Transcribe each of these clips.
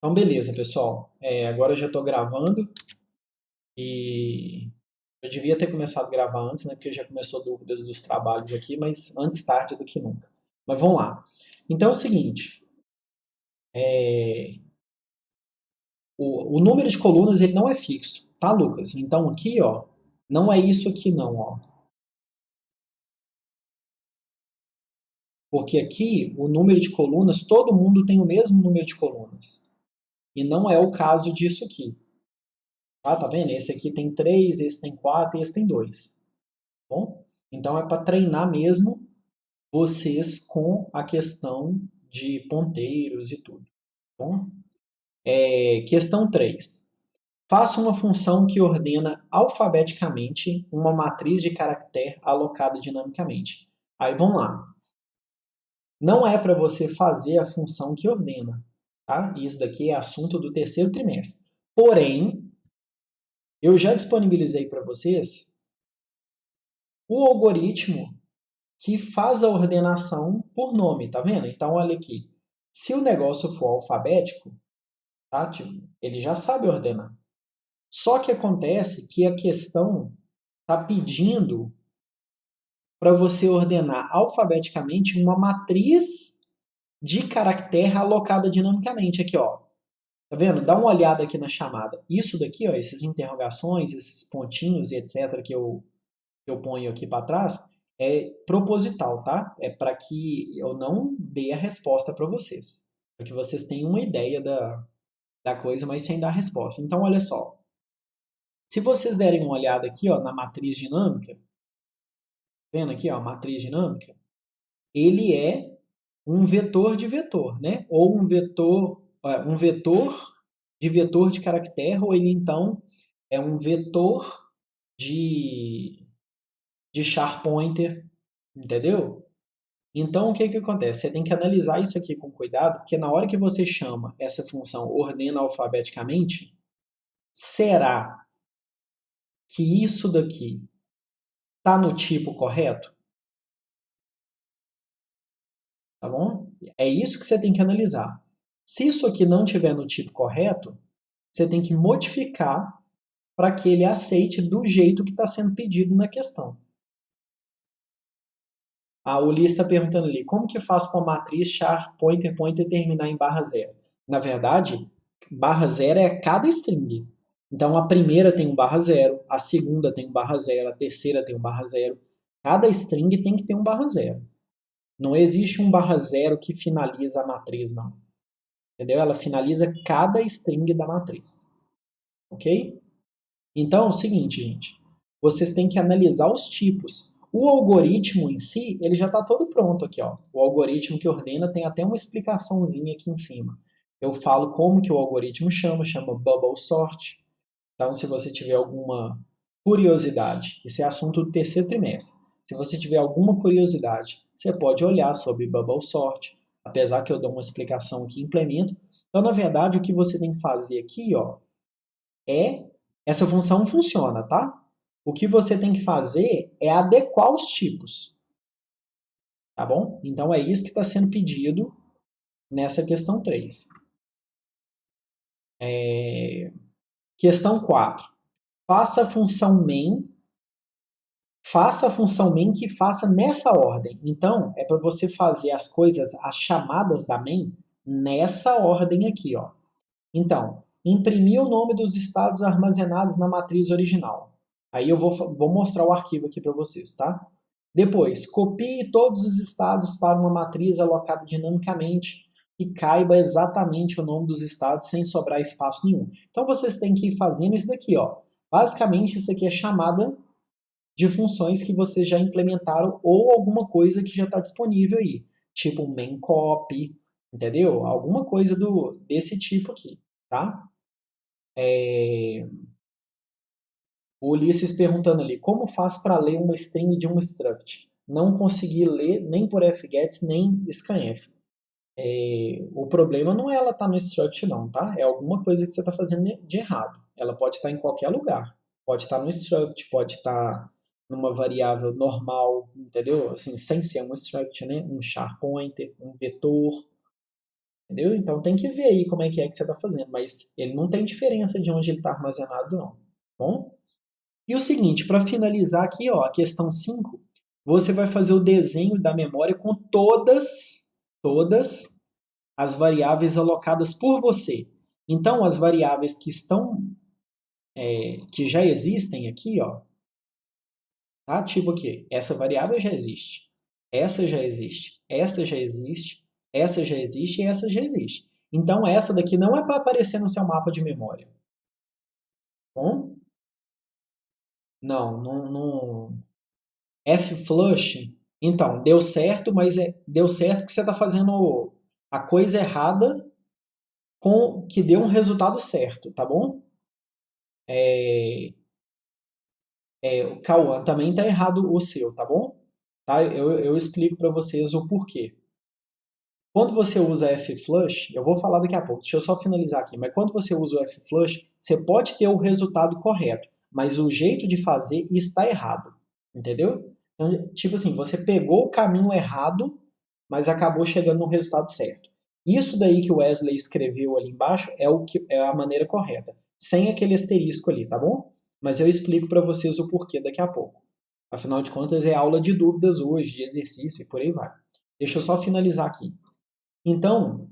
Então, beleza, pessoal. Agora eu já estou gravando e eu devia ter começado a gravar antes, né? Porque já começou dúvidas dos trabalhos aqui, mas antes tarde do que nunca. Mas vamos lá. Então é o seguinte, é, o número de colunas ele não é fixo, tá, Lucas? Então aqui, ó, não é isso aqui não, ó. Porque aqui o número de colunas, todo mundo tem o mesmo número de colunas. E não é o caso disso aqui. Tá vendo? Esse aqui tem 3, esse tem 4 e esse tem 2. Bom? Então é para treinar mesmo vocês com a questão de ponteiros e tudo. Bom? Questão 3. Faça uma função que ordena alfabeticamente uma matriz de caractere alocada dinamicamente. Aí vamos lá. Não é para você fazer a função que ordena. Tá? Isso daqui é assunto do terceiro trimestre. Porém, eu já disponibilizei para vocês o algoritmo que faz a ordenação por nome, tá vendo? Então, olha aqui. Se o negócio for alfabético, tá? Tipo, ele já sabe ordenar. Só que acontece que a questão está pedindo para você ordenar alfabeticamente uma matriz de caractere alocada dinamicamente. Aqui, ó. Tá vendo? Dá uma olhada aqui na chamada. Isso daqui, ó, essas interrogações, esses pontinhos e etc. que eu ponho aqui para trás, é proposital, tá? É para que eu não dê a resposta para vocês. Para que vocês tenham uma ideia da coisa, mas sem dar a resposta. Então, olha só. Se vocês derem uma olhada aqui, ó, na matriz dinâmica, vendo aqui, ó, a matriz dinâmica, ele é um vetor de vetor, né? Ou um vetor de caractere, ou ele então é um vetor de char pointer, entendeu? Então, o que que acontece? Você tem que analisar isso aqui com cuidado, porque na hora que você chama essa função ordena alfabeticamente, será que isso daqui está no tipo correto? Tá bom? É isso que você tem que analisar. Se isso aqui não estiver no tipo correto, você tem que modificar para que ele aceite do jeito que está sendo pedido na questão. A Ulisses está perguntando ali, como que faz com a matriz char pointer pointer terminar em barra zero? Na verdade, barra zero é cada string. Então a primeira tem um barra zero, a segunda tem um barra zero, a terceira tem um barra zero. Cada string tem que ter um barra zero. Não existe um barra zero que finaliza a matriz, não. Entendeu? Ela finaliza cada string da matriz. Ok? Então é o seguinte, gente. Vocês têm que analisar os tipos. O algoritmo em si, ele já está todo pronto aqui, ó. O algoritmo que ordena tem até uma explicaçãozinha aqui em cima. Eu falo como que o algoritmo chama Bubble Sort. Então, se você tiver alguma curiosidade, esse é assunto do terceiro trimestre. Se você tiver alguma curiosidade, você pode olhar sobre Bubble Sort, apesar que eu dou uma explicação aqui e implemento. Então, na verdade, o que você tem que fazer aqui, ó, essa função funciona, tá? O que você tem que fazer é adequar os tipos, tá bom? Então é isso que está sendo pedido nessa questão 3. Questão 4. Faça a função main que faça nessa ordem. Então, é para você fazer as coisas, as chamadas da main, nessa ordem aqui, ó. Então, imprimir o nome dos estados armazenados na matriz original. Aí eu vou mostrar o arquivo aqui para vocês, tá? Depois, copie todos os estados para uma matriz alocada dinamicamente que caiba exatamente o nome dos estados sem sobrar espaço nenhum. Então vocês têm que ir fazendo isso daqui, ó. Basicamente, isso aqui é chamada de funções que vocês já implementaram ou alguma coisa que já está disponível aí, tipo main copy, entendeu? Alguma coisa desse tipo aqui, tá? O Ulisses perguntando ali, como faz para ler uma string de um struct? Não consegui ler nem por fgets nem scanf. O problema não é ela estar no struct não, tá? É alguma coisa que você está fazendo de errado. Ela pode estar em qualquer lugar. Pode estar no struct, pode estar numa variável normal, entendeu? Assim, sem ser um struct, né? Um char pointer, um vetor, Entendeu? Então tem que ver aí como é que você está fazendo, mas ele não tem diferença de onde ele está armazenado, não. Tá bom? E o seguinte, para finalizar aqui, ó, a questão 5, você vai fazer o desenho da memória com todas as variáveis alocadas por você. Então, as variáveis que estão, que já existem aqui, ó, tá? Tipo aqui, essa variável já existe, essa já existe, essa já existe, essa já existe e essa já existe. Então, essa daqui não é para aparecer no seu mapa de memória. Bom? Não. F-flush, então, deu certo, mas deu certo porque você está fazendo a coisa errada com que deu um resultado certo, tá bom? O Cauã também está errado o seu, tá bom? Tá? Eu explico para vocês o porquê. Quando você usa F-flush, eu vou falar daqui a pouco, deixa eu só finalizar aqui, mas quando você usa o F-flush, você pode ter o resultado correto, mas o jeito de fazer está errado, entendeu? Então, tipo assim, você pegou o caminho errado, mas acabou chegando no resultado certo. Isso daí que o Wesley escreveu ali embaixo é a maneira correta, sem aquele asterisco ali, tá bom? Mas eu explico para vocês o porquê daqui a pouco. Afinal de contas, é aula de dúvidas hoje, de exercício e por aí vai. Deixa eu só finalizar aqui. Então,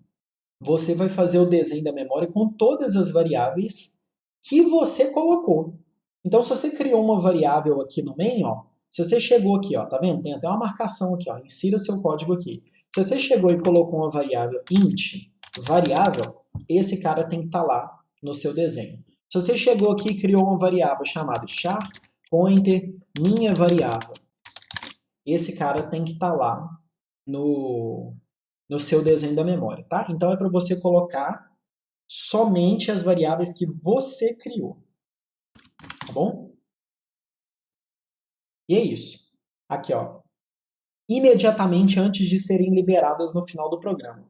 você vai fazer o desenho da memória com todas as variáveis que você colocou. Então, se você criou uma variável aqui no main, ó, se você chegou aqui, ó, tá vendo? Tem até uma marcação aqui, ó, insira seu código aqui. Se você chegou e colocou uma variável int, variável, esse cara tem que estar lá no seu desenho. Se você chegou aqui e criou uma variável chamada char_pointer minha variável, esse cara tem que estar lá no seu desenho da memória, tá? Então é para você colocar somente as variáveis que você criou, tá bom? E é isso. Aqui, ó. Imediatamente antes de serem liberadas no final do programa.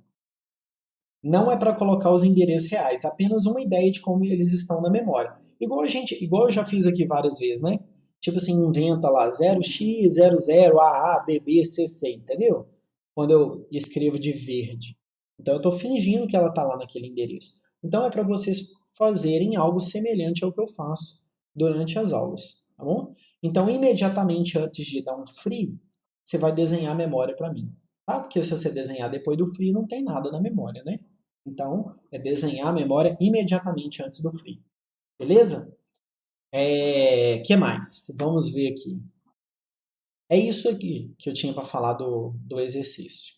Não é para colocar os endereços reais, apenas uma ideia de como eles estão na memória. Igual eu já fiz aqui várias vezes, né? Tipo assim, inventa lá 0x00AA BBCC, entendeu? Quando eu escrevo de verde. Então eu estou fingindo que ela está lá naquele endereço. Então é para vocês fazerem algo semelhante ao que eu faço durante as aulas, tá bom? Então imediatamente antes de dar um free, você vai desenhar a memória para mim, tá? Porque se você desenhar depois do free, não tem nada na memória, né? Então é desenhar a memória imediatamente antes do free, beleza? Que mais? Vamos ver aqui. É isso aqui que eu tinha para falar do exercício.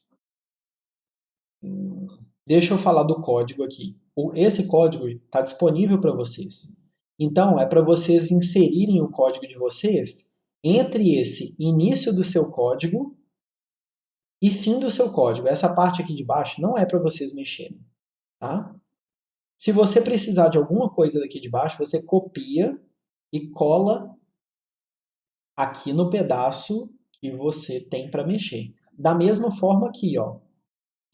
Deixa eu falar do código aqui. Esse código está disponível para vocês. Então, é para vocês inserirem o código de vocês entre esse início do seu código e fim do seu código. Essa parte aqui de baixo não é para vocês mexerem, tá? Se você precisar de alguma coisa daqui de baixo, você copia e cola aqui no pedaço que você tem para mexer. Da mesma forma aqui, ó.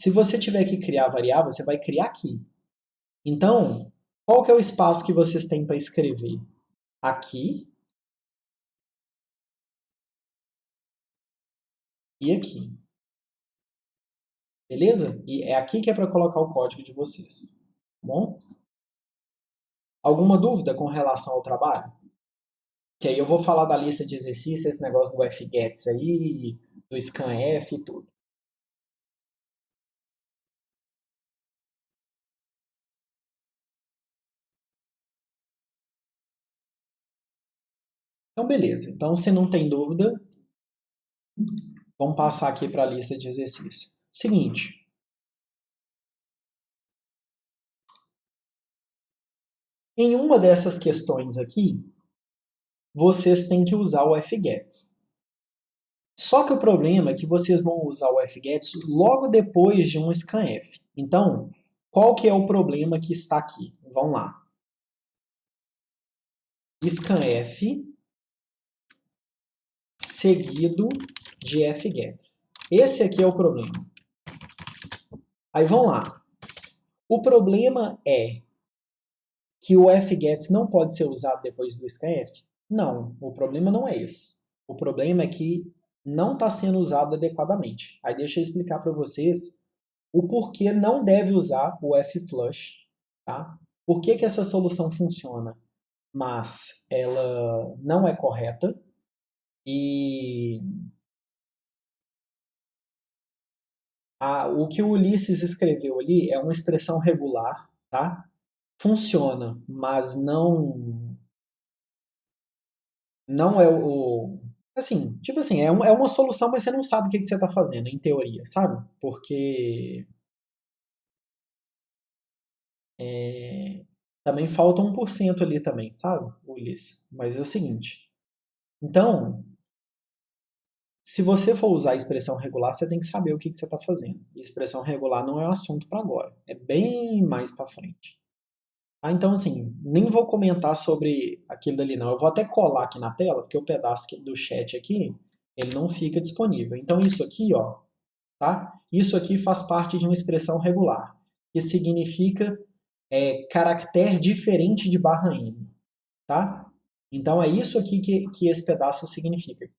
Se você tiver que criar variável, você vai criar aqui. Então, qual que é o espaço que vocês têm para escrever? Aqui e aqui. Beleza? E é aqui que é para colocar o código de vocês. Tá bom? Alguma dúvida com relação ao trabalho? Que aí eu vou falar da lista de exercícios, esse negócio do FGETS aí, do ScanF e tudo. Então, beleza. Então, se não tem dúvida, vamos passar aqui para a lista de exercícios. Seguinte. Em uma dessas questões aqui, vocês têm que usar o FGETS. Só que o problema é que vocês vão usar o FGETS logo depois de um scanf. Então, qual que é o problema que está aqui? Vamos lá. Scanf seguido de FGETS. Esse aqui é o problema. Aí vamos lá. O problema é que o FGETS não pode ser usado depois do scanf? Não, o problema não é esse. O problema é que não está sendo usado adequadamente. Aí deixa eu explicar para vocês o porquê não deve usar o F-flush, tá? Por que essa solução funciona, mas ela não é correta e o que o Ulisses escreveu ali é uma expressão regular, tá? Funciona, mas não é assim, tipo assim, é uma solução, mas você não sabe o que você está fazendo, em teoria, sabe? Porque também falta 1% ali também, sabe, Ulisses? Mas é o seguinte, então, se você for usar a expressão regular, você tem que saber o que você está fazendo. E expressão regular não é um assunto para agora, é bem mais para frente. Então, assim, nem vou comentar sobre aquilo dali não. Eu vou até colar aqui na tela, porque o pedaço do chat aqui, ele não fica disponível. Então, isso aqui, ó, tá? Isso aqui faz parte de uma expressão regular, que significa caractere diferente de barra N, tá? Então, é isso aqui que esse pedaço significa.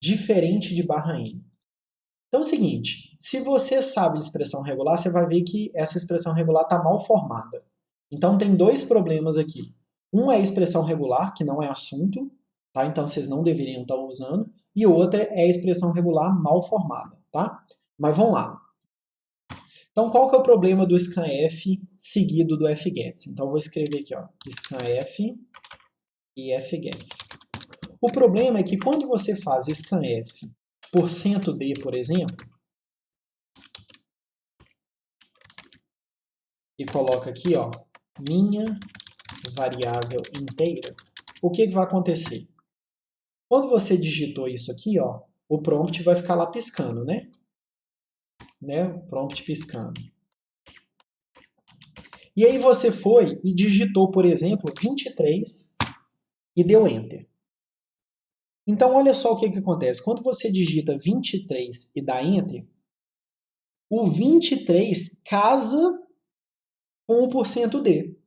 Diferente de barra N. Então é o seguinte, se você sabe de expressão regular, você vai ver que essa expressão regular está mal formada. Então tem dois problemas aqui. Um é a expressão regular, que não é assunto, tá? Então vocês não deveriam estar usando. E outra é a expressão regular mal formada, tá? Mas vamos lá. Então qual que é o problema do scanf seguido do fgets? Então eu vou escrever aqui, ó, scanf e fgets. O problema é que quando você faz scanf %d, por exemplo, e coloca aqui, ó, minha variável inteira, o que vai acontecer? Quando você digitou isso aqui, ó, o prompt vai ficar lá piscando, né? O prompt piscando. E aí você foi e digitou, por exemplo, 23 e deu Enter. Então, olha só o que acontece. Quando você digita 23 e dá Enter, o 23 casa com o %d.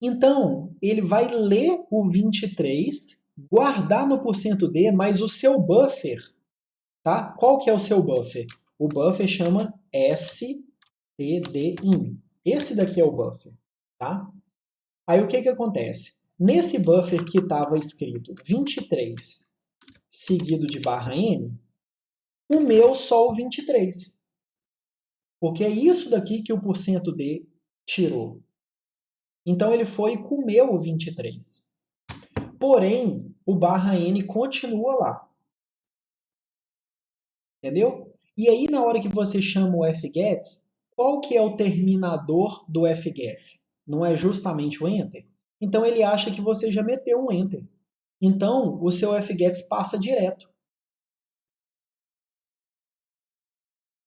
Então, ele vai ler o 23, guardar no %d, mas o seu buffer, tá? Qual que é o seu buffer? O buffer chama stdin. Esse daqui é o buffer, tá? Aí o que acontece? Nesse buffer que estava escrito 23 seguido de barra n, o meu só o 23. Porque é isso daqui que o %d tirou. Então ele foi e comeu o 23. Porém, o barra n continua lá. Entendeu? E aí, na hora que você chama o fgets, qual que é o terminador do fgets? Não é justamente o enter? Então ele acha que você já meteu um enter. Então, o seu fgets passa direto.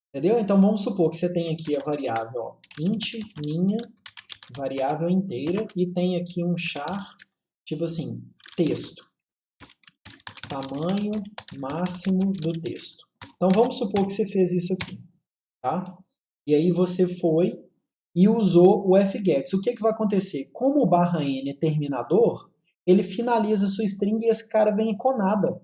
Entendeu? Então vamos supor que você tem aqui a variável ó, int minha variável inteira e tem aqui um char, tipo assim, texto. Tamanho máximo do texto. Então vamos supor que você fez isso aqui, tá? E aí você foi e usou o fgets. O que vai acontecer? Como o barra n é terminador, ele finaliza a sua string e esse cara vem iconada.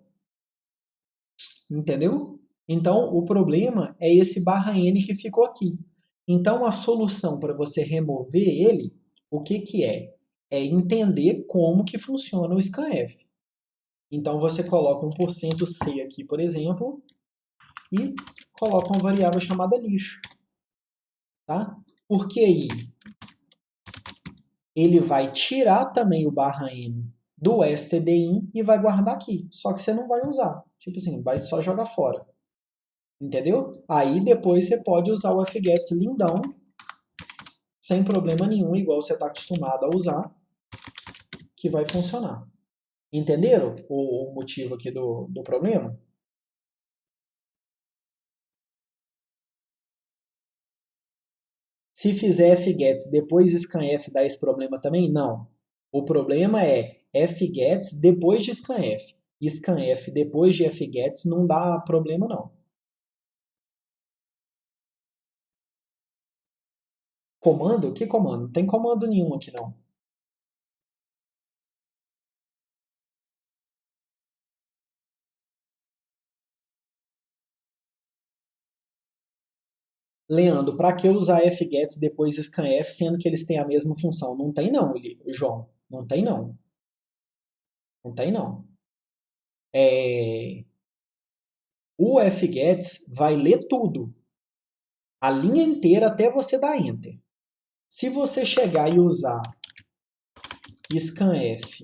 Entendeu? Então o problema é esse barra n que ficou aqui. Então a solução para você remover ele, o que é? É entender como que funciona o scanf. Então você coloca um %c aqui, por exemplo, e coloca uma variável chamada lixo. Tá? Porque aí ele vai tirar também o barra n do stdin e vai guardar aqui. Só que você não vai usar. Tipo assim, vai só jogar fora. Entendeu? Aí depois você pode usar o fgets lindão, sem problema nenhum, igual você está acostumado a usar, que vai funcionar. Entenderam o motivo aqui do problema? Se fizer fgets depois scanf dá esse problema também? Não. O problema é fgets depois de scanf. Scanf depois de fgets não dá problema não. Comando? Que comando? Não tem comando nenhum aqui não. Leandro, para que usar fgets depois scanf, sendo que eles têm a mesma função? Não tem não, João. Não tem não. Não tem não. O fgets vai ler tudo. A linha inteira até você dar enter. Se você chegar e usar scanf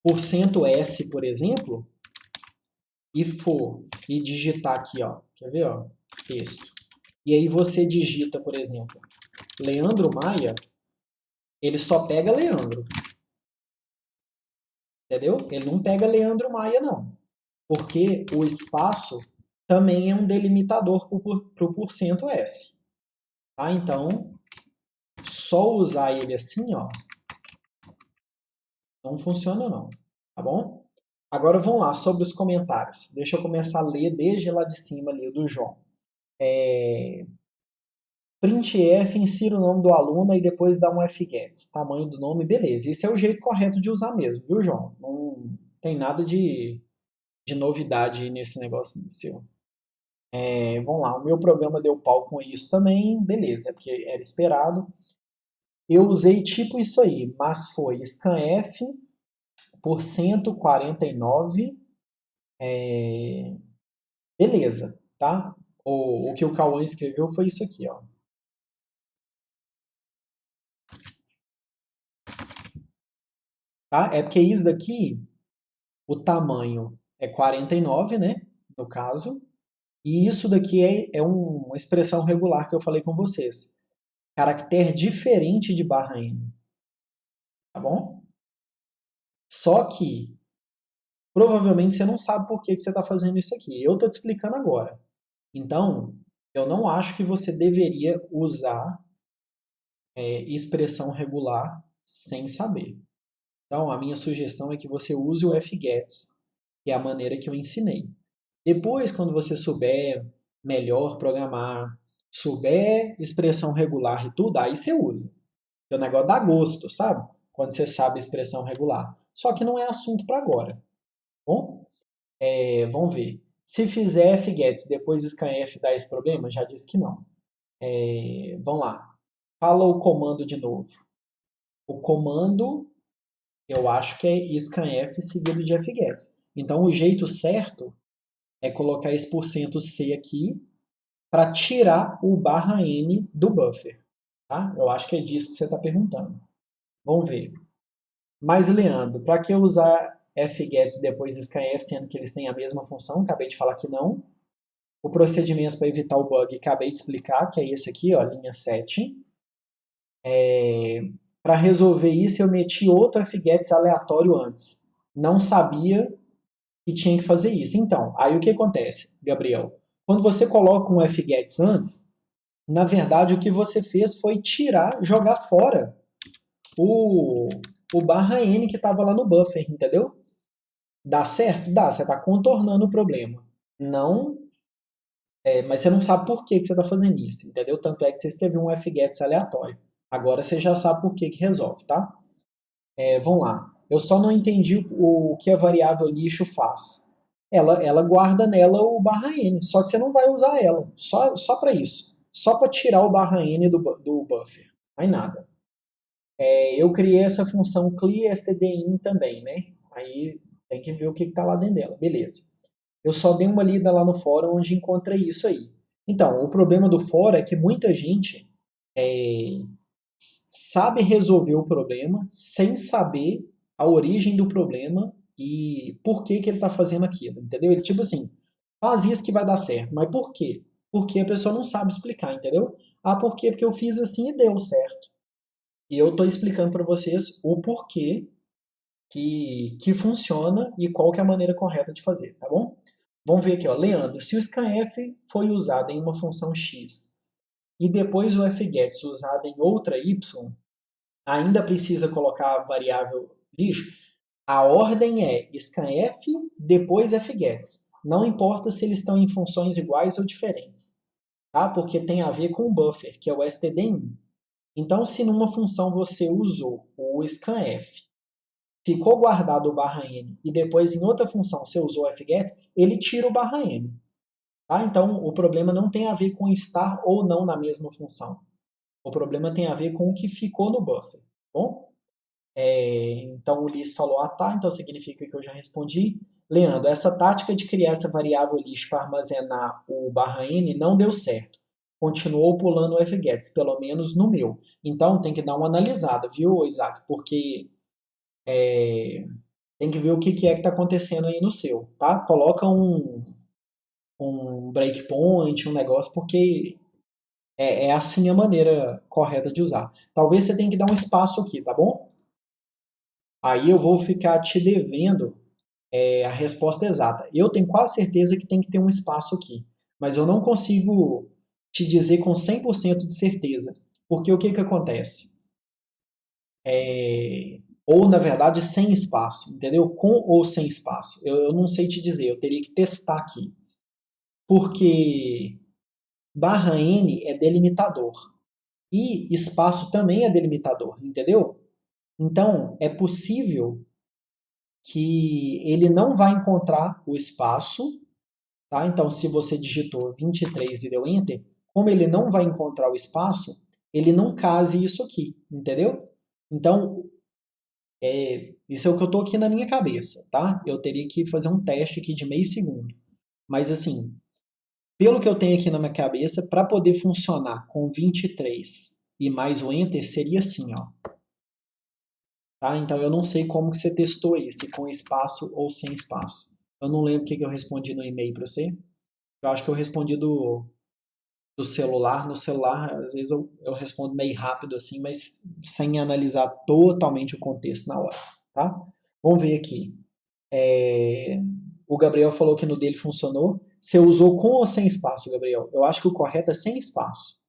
%s, por exemplo, e digitar aqui, ó, quer ver, ó, texto. E aí você digita, por exemplo, Leandro Maia, ele só pega Leandro. Entendeu? Ele não pega Leandro Maia, não. Porque o espaço também é um delimitador para o %s. Tá? Então, só usar ele assim, ó, não funciona não. Tá bom? Agora vamos lá, sobre os comentários. Deixa eu começar a ler desde lá de cima ali, do João. Printf, insira o nome do aluno e depois dá um fgets. Tamanho do nome, beleza. Esse é o jeito correto de usar mesmo, viu, João? Não tem nada de novidade nesse negócio seu. Vamos lá, o meu programa deu pau com isso também, beleza, porque era esperado. Eu usei tipo isso aí, mas foi scanf por 149, beleza, tá? O que o Cauã escreveu foi isso aqui, ó. Tá? É porque isso daqui, o tamanho é 49, né? No caso. E isso daqui é uma expressão regular que eu falei com vocês. Caractere diferente de barra N. Tá bom? Só que, provavelmente, você não sabe por que você está fazendo isso aqui. Eu estou te explicando agora. Então, eu não acho que você deveria usar expressão regular sem saber. Então, a minha sugestão é que você use o fgets, que é a maneira que eu ensinei. Depois, quando você souber melhor programar, souber expressão regular e tudo, aí você usa. O negócio dá gosto, sabe? Quando você sabe expressão regular. Só que não é assunto para agora. Bom, vamos ver. Se fizer fgets depois scanf dá esse problema? Já disse que não. Vamos lá. Fala o comando de novo. O comando, eu acho que é scanf seguido de fgets. Então, o jeito certo é colocar esse %c aqui para tirar o /n do buffer. Tá? Eu acho que é disso que você está perguntando. Vamos ver. Mas, Leandro, para que usar fgets depois scanf, sendo que eles têm a mesma função? Acabei de falar que não. O procedimento para evitar o bug, acabei de explicar, que é esse aqui, ó, linha 7. Para resolver isso, eu meti outro fgets aleatório antes. Não sabia que tinha que fazer isso. Então, aí o que acontece, Gabriel? Quando você coloca um fgets antes, na verdade o que você fez foi jogar fora o /n que estava lá no buffer, entendeu? Dá certo? Dá, você está contornando o problema. Não, mas você não sabe por que você está fazendo isso, entendeu? Tanto é que você escreveu um fgets aleatório. Agora você já sabe por que resolve, tá? Vamos lá. Eu só não entendi o que a variável lixo faz. Ela guarda nela o /n, só que você não vai usar ela, só para isso. Só para tirar o /n do buffer. Mais nada. Eu criei essa função clearStdIn também, né? Aí tem que ver o que está lá dentro dela. Beleza. Eu só dei uma lida lá no fórum onde encontrei isso aí. Então, o problema do fórum é que muita gente sabe resolver o problema sem saber a origem do problema e por que ele está fazendo aquilo, entendeu? Ele tipo assim, faz isso que vai dar certo, mas por quê? Porque a pessoa não sabe explicar, entendeu? Ah, por quê? Porque eu fiz assim e deu certo. E eu estou explicando para vocês o porquê que funciona e qual que é a maneira correta de fazer, tá bom? Vamos ver aqui, ó. Leandro, se o scanf foi usado em uma função x e depois o fgets usado em outra y, ainda precisa colocar a variável lixo? A ordem é scanf, depois fgets. Não importa se eles estão em funções iguais ou diferentes, tá? Porque tem a ver com o buffer, que é o stdin. Então, se numa função você usou o scanf, ficou guardado o /n e depois em outra função você usou o fgets, ele tira o /n. Tá? Então, o problema não tem a ver com estar ou não na mesma função. O problema tem a ver com o que ficou no buffer. Tá bom? Então, o Liz falou, ah tá, então significa que eu já respondi. Leandro, essa tática de criar essa variável list para armazenar o /n não deu certo. Continuou pulando o fgets, pelo menos no meu. Então, tem que dar uma analisada, viu, Isaac? Porque tem que ver o que é que está acontecendo aí no seu, tá? Coloca um breakpoint, um negócio, porque é assim a maneira correta de usar. Talvez você tenha que dar um espaço aqui, tá bom? Aí eu vou ficar te devendo a resposta exata. Eu tenho quase certeza que tem que ter um espaço aqui, mas eu não consigo te dizer com 100% de certeza, porque o que que acontece? Ou, na verdade, sem espaço, entendeu? Com ou sem espaço. Eu não sei te dizer, eu teria que testar aqui. Porque /n é delimitador e espaço também é delimitador, entendeu? Então, é possível que ele não vai encontrar o espaço, tá? Então, se você digitou 23 e deu Enter, como ele não vai encontrar o espaço, ele não case isso aqui, entendeu? Então, isso é o que eu estou aqui na minha cabeça, tá? Eu teria que fazer um teste aqui de meio segundo. Mas, assim, pelo que eu tenho aqui na minha cabeça, para poder funcionar com 23 e mais o Enter, seria assim, ó. Tá? Então eu não sei como que você testou aí, se com espaço ou sem espaço. Eu não lembro o que eu respondi no e-mail para você. Eu acho que eu respondi do celular. No celular, às vezes eu respondo meio rápido assim, mas sem analisar totalmente o contexto na hora. Tá? Vamos ver aqui. O Gabriel falou que no dele funcionou. Você usou com ou sem espaço, Gabriel? Eu acho que o correto é sem espaço.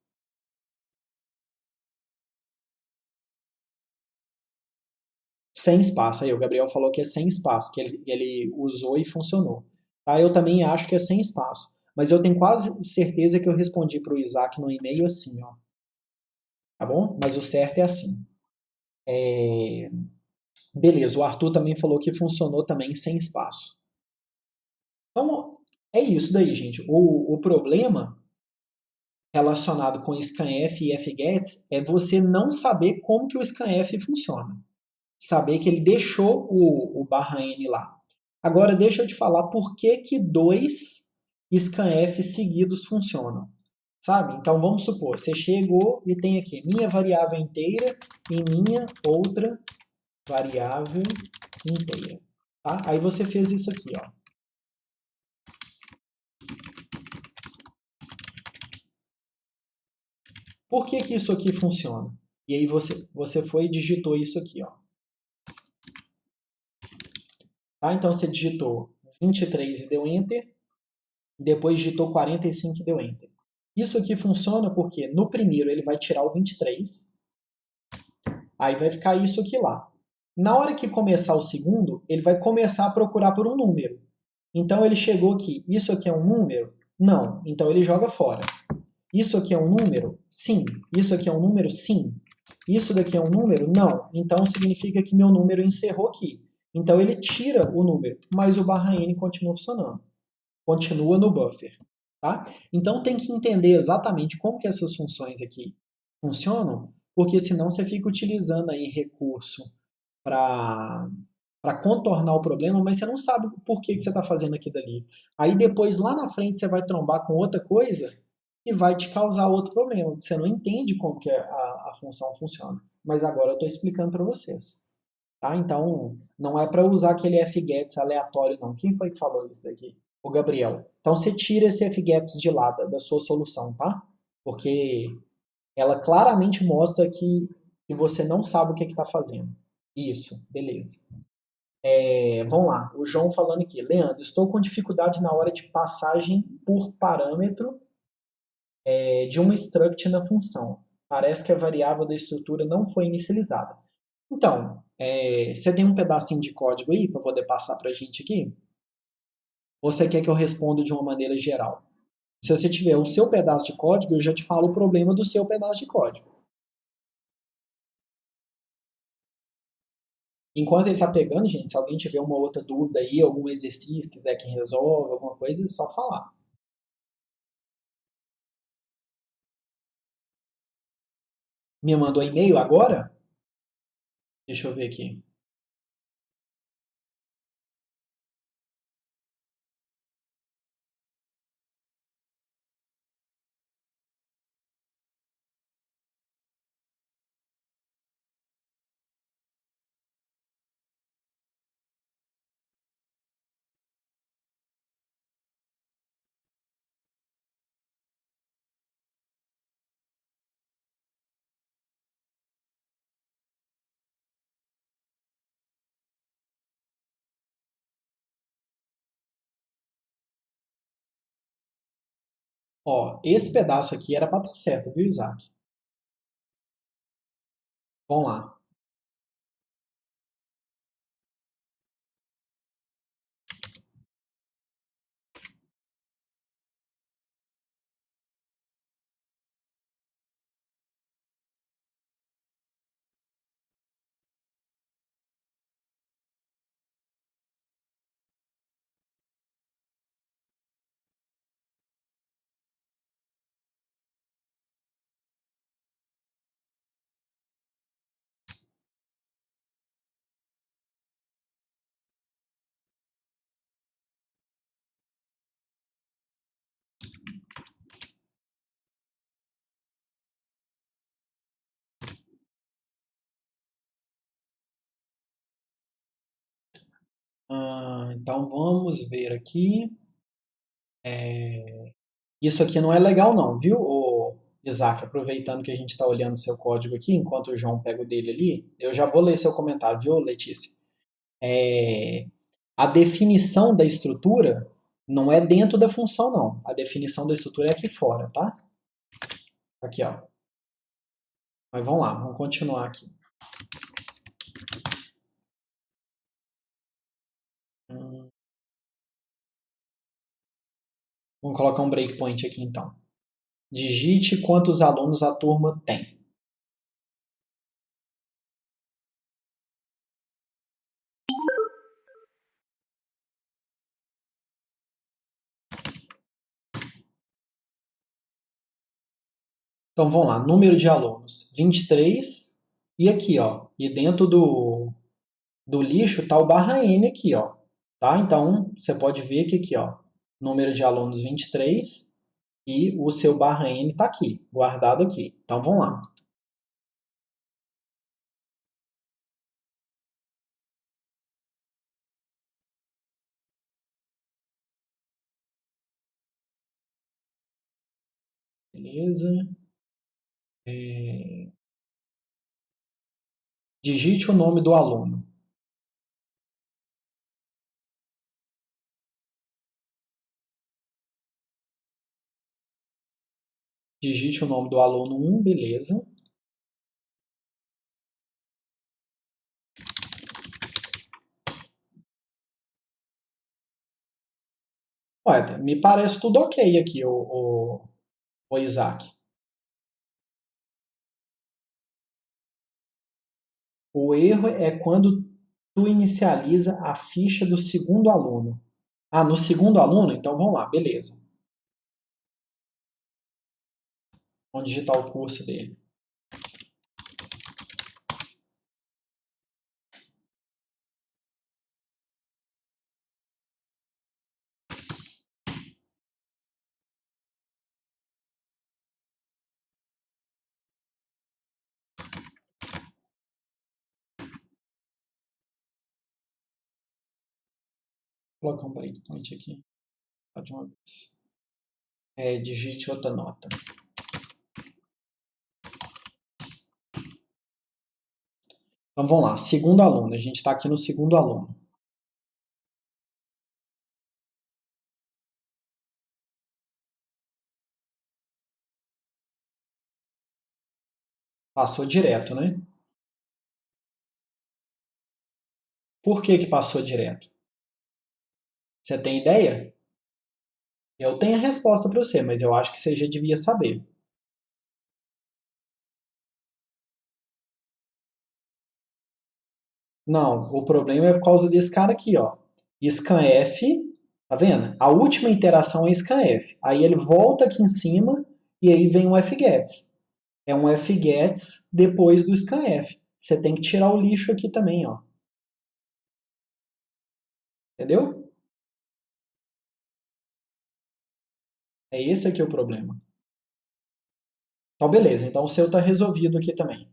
Sem espaço. Aí o Gabriel falou que é sem espaço, que ele usou e funcionou. Tá? Eu também acho que é sem espaço. Mas eu tenho quase certeza que eu respondi para o Isaac no e-mail assim, ó. Tá bom? Mas o certo é assim. Beleza, o Arthur também falou que funcionou também sem espaço. Então, é isso daí, gente. O problema relacionado com scanf e fgets é você não saber como que o scanf funciona. Saber que ele deixou o /n lá. Agora deixa eu te falar por que que dois scanf seguidos funcionam. Sabe? Então vamos supor, você chegou e tem aqui minha variável inteira e minha outra variável inteira. Tá? Aí você fez isso aqui, ó. Por que que isso aqui funciona? E aí você foi e digitou isso aqui, ó. Tá? Então você digitou 23 e deu Enter, depois digitou 45 e deu Enter. Isso aqui funciona porque no primeiro ele vai tirar o 23, aí vai ficar isso aqui lá. Na hora que começar o segundo, ele vai começar a procurar por um número. Então ele chegou aqui, isso aqui é um número? Não, então ele joga fora. Isso aqui é um número? Sim. Isso aqui é um número? Sim. Isso daqui é um número? Não. Então significa que meu número encerrou aqui. Então ele tira o número, mas o /n continua funcionando. Continua no buffer. Tá? Então tem que entender exatamente como que essas funções aqui funcionam, porque senão você fica utilizando aí recurso para contornar o problema, mas você não sabe por que você está fazendo aquilo ali. Aí depois, lá na frente, você vai trombar com outra coisa e vai te causar outro problema. Você não entende como que a função funciona. Mas agora eu estou explicando para vocês. Tá? Então, não é para usar aquele fgets aleatório, não. Quem foi que falou isso daqui? O Gabriel. Então, você tira esse fgets de lá da sua solução, tá? Porque ela claramente mostra que você não sabe o que está fazendo. Isso, beleza. Vamos lá, o João falando aqui. Leandro, estou com dificuldade na hora de passagem por parâmetro de uma struct na função. Parece que a variável da estrutura não foi inicializada. Então, você tem um pedacinho de código aí para poder passar para a gente aqui? Ou você quer que eu responda de uma maneira geral? Se você tiver o seu pedaço de código, eu já te falo o problema do seu pedaço de código. Enquanto ele está pegando, gente, se alguém tiver uma outra dúvida aí, algum exercício, quiser que resolva, alguma coisa, é só falar. Me mandou e-mail agora? Deixa eu ver aqui. Ó, esse pedaço aqui era para estar certo, viu, Isaac? Vamos lá. Então vamos ver aqui. Isso aqui não é legal não, viu, Isaac? Aproveitando que a gente está olhando seu código aqui, enquanto o João pega o dele ali, eu já vou ler seu comentário, viu, Letícia? A definição da estrutura não é dentro da função, não. A definição da estrutura é aqui fora, tá? Aqui, ó. Mas vamos lá, vamos continuar aqui. Vamos colocar um breakpoint aqui, então. Digite quantos alunos a turma tem. Então vamos lá, número de alunos, 23. E aqui, ó, e dentro do lixo está o barra N aqui, ó. Tá? Então, você pode ver que aqui, ó, número de alunos 23 e o seu barra N está aqui, guardado aqui. Então, vamos lá. Beleza. Digite o nome do aluno. Digite o nome do aluno 1, beleza. Ué, me parece tudo ok aqui, o Isaac. O erro é quando tu inicializa a ficha do segundo aluno. Ah, no segundo aluno? Então vamos lá, beleza. Vamos digitar o curso dele. Vou colocar um breakpoint aqui. De uma vez. Digite outra nota. Então vamos lá, segundo aluno. A gente está aqui no segundo aluno. Passou direto, né? Por que que passou direto? Você tem ideia? Eu tenho a resposta para você, mas eu acho que você já devia saber. Não, o problema é por causa desse cara aqui, ó. Scanf, tá vendo? A última interação é scanf. Aí ele volta aqui em cima e aí vem o fgets. é um fgets depois do scanf. Você tem que tirar o lixo aqui também, ó. Entendeu? É esse aqui o problema. Então, beleza. Então, o seu está resolvido aqui também.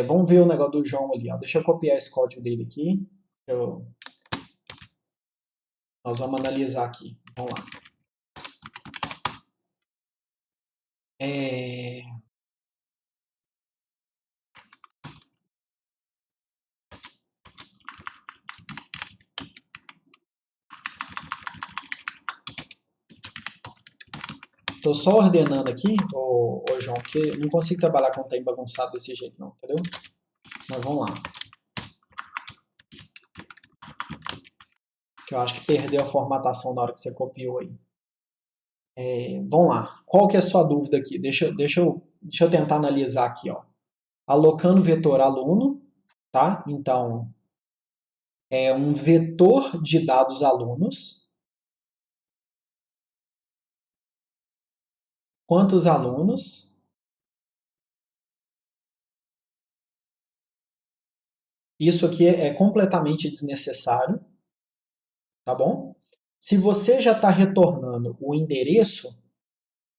Vamos ver o negócio do João ali. Ó. Deixa eu copiar esse código dele aqui. Nós vamos analisar aqui. Vamos lá. Estou só ordenando aqui, João, porque não consigo trabalhar com o tempo bagunçado desse jeito não, entendeu? Mas vamos lá. Que eu acho que perdeu a formatação na hora que você copiou aí. Vamos lá. Qual que é a sua dúvida aqui? Deixa eu tentar analisar aqui, ó. Alocando vetor aluno, tá? Então, é um vetor de dados alunos. Quantos alunos? Isso aqui é completamente desnecessário, tá bom? Se você já está retornando o endereço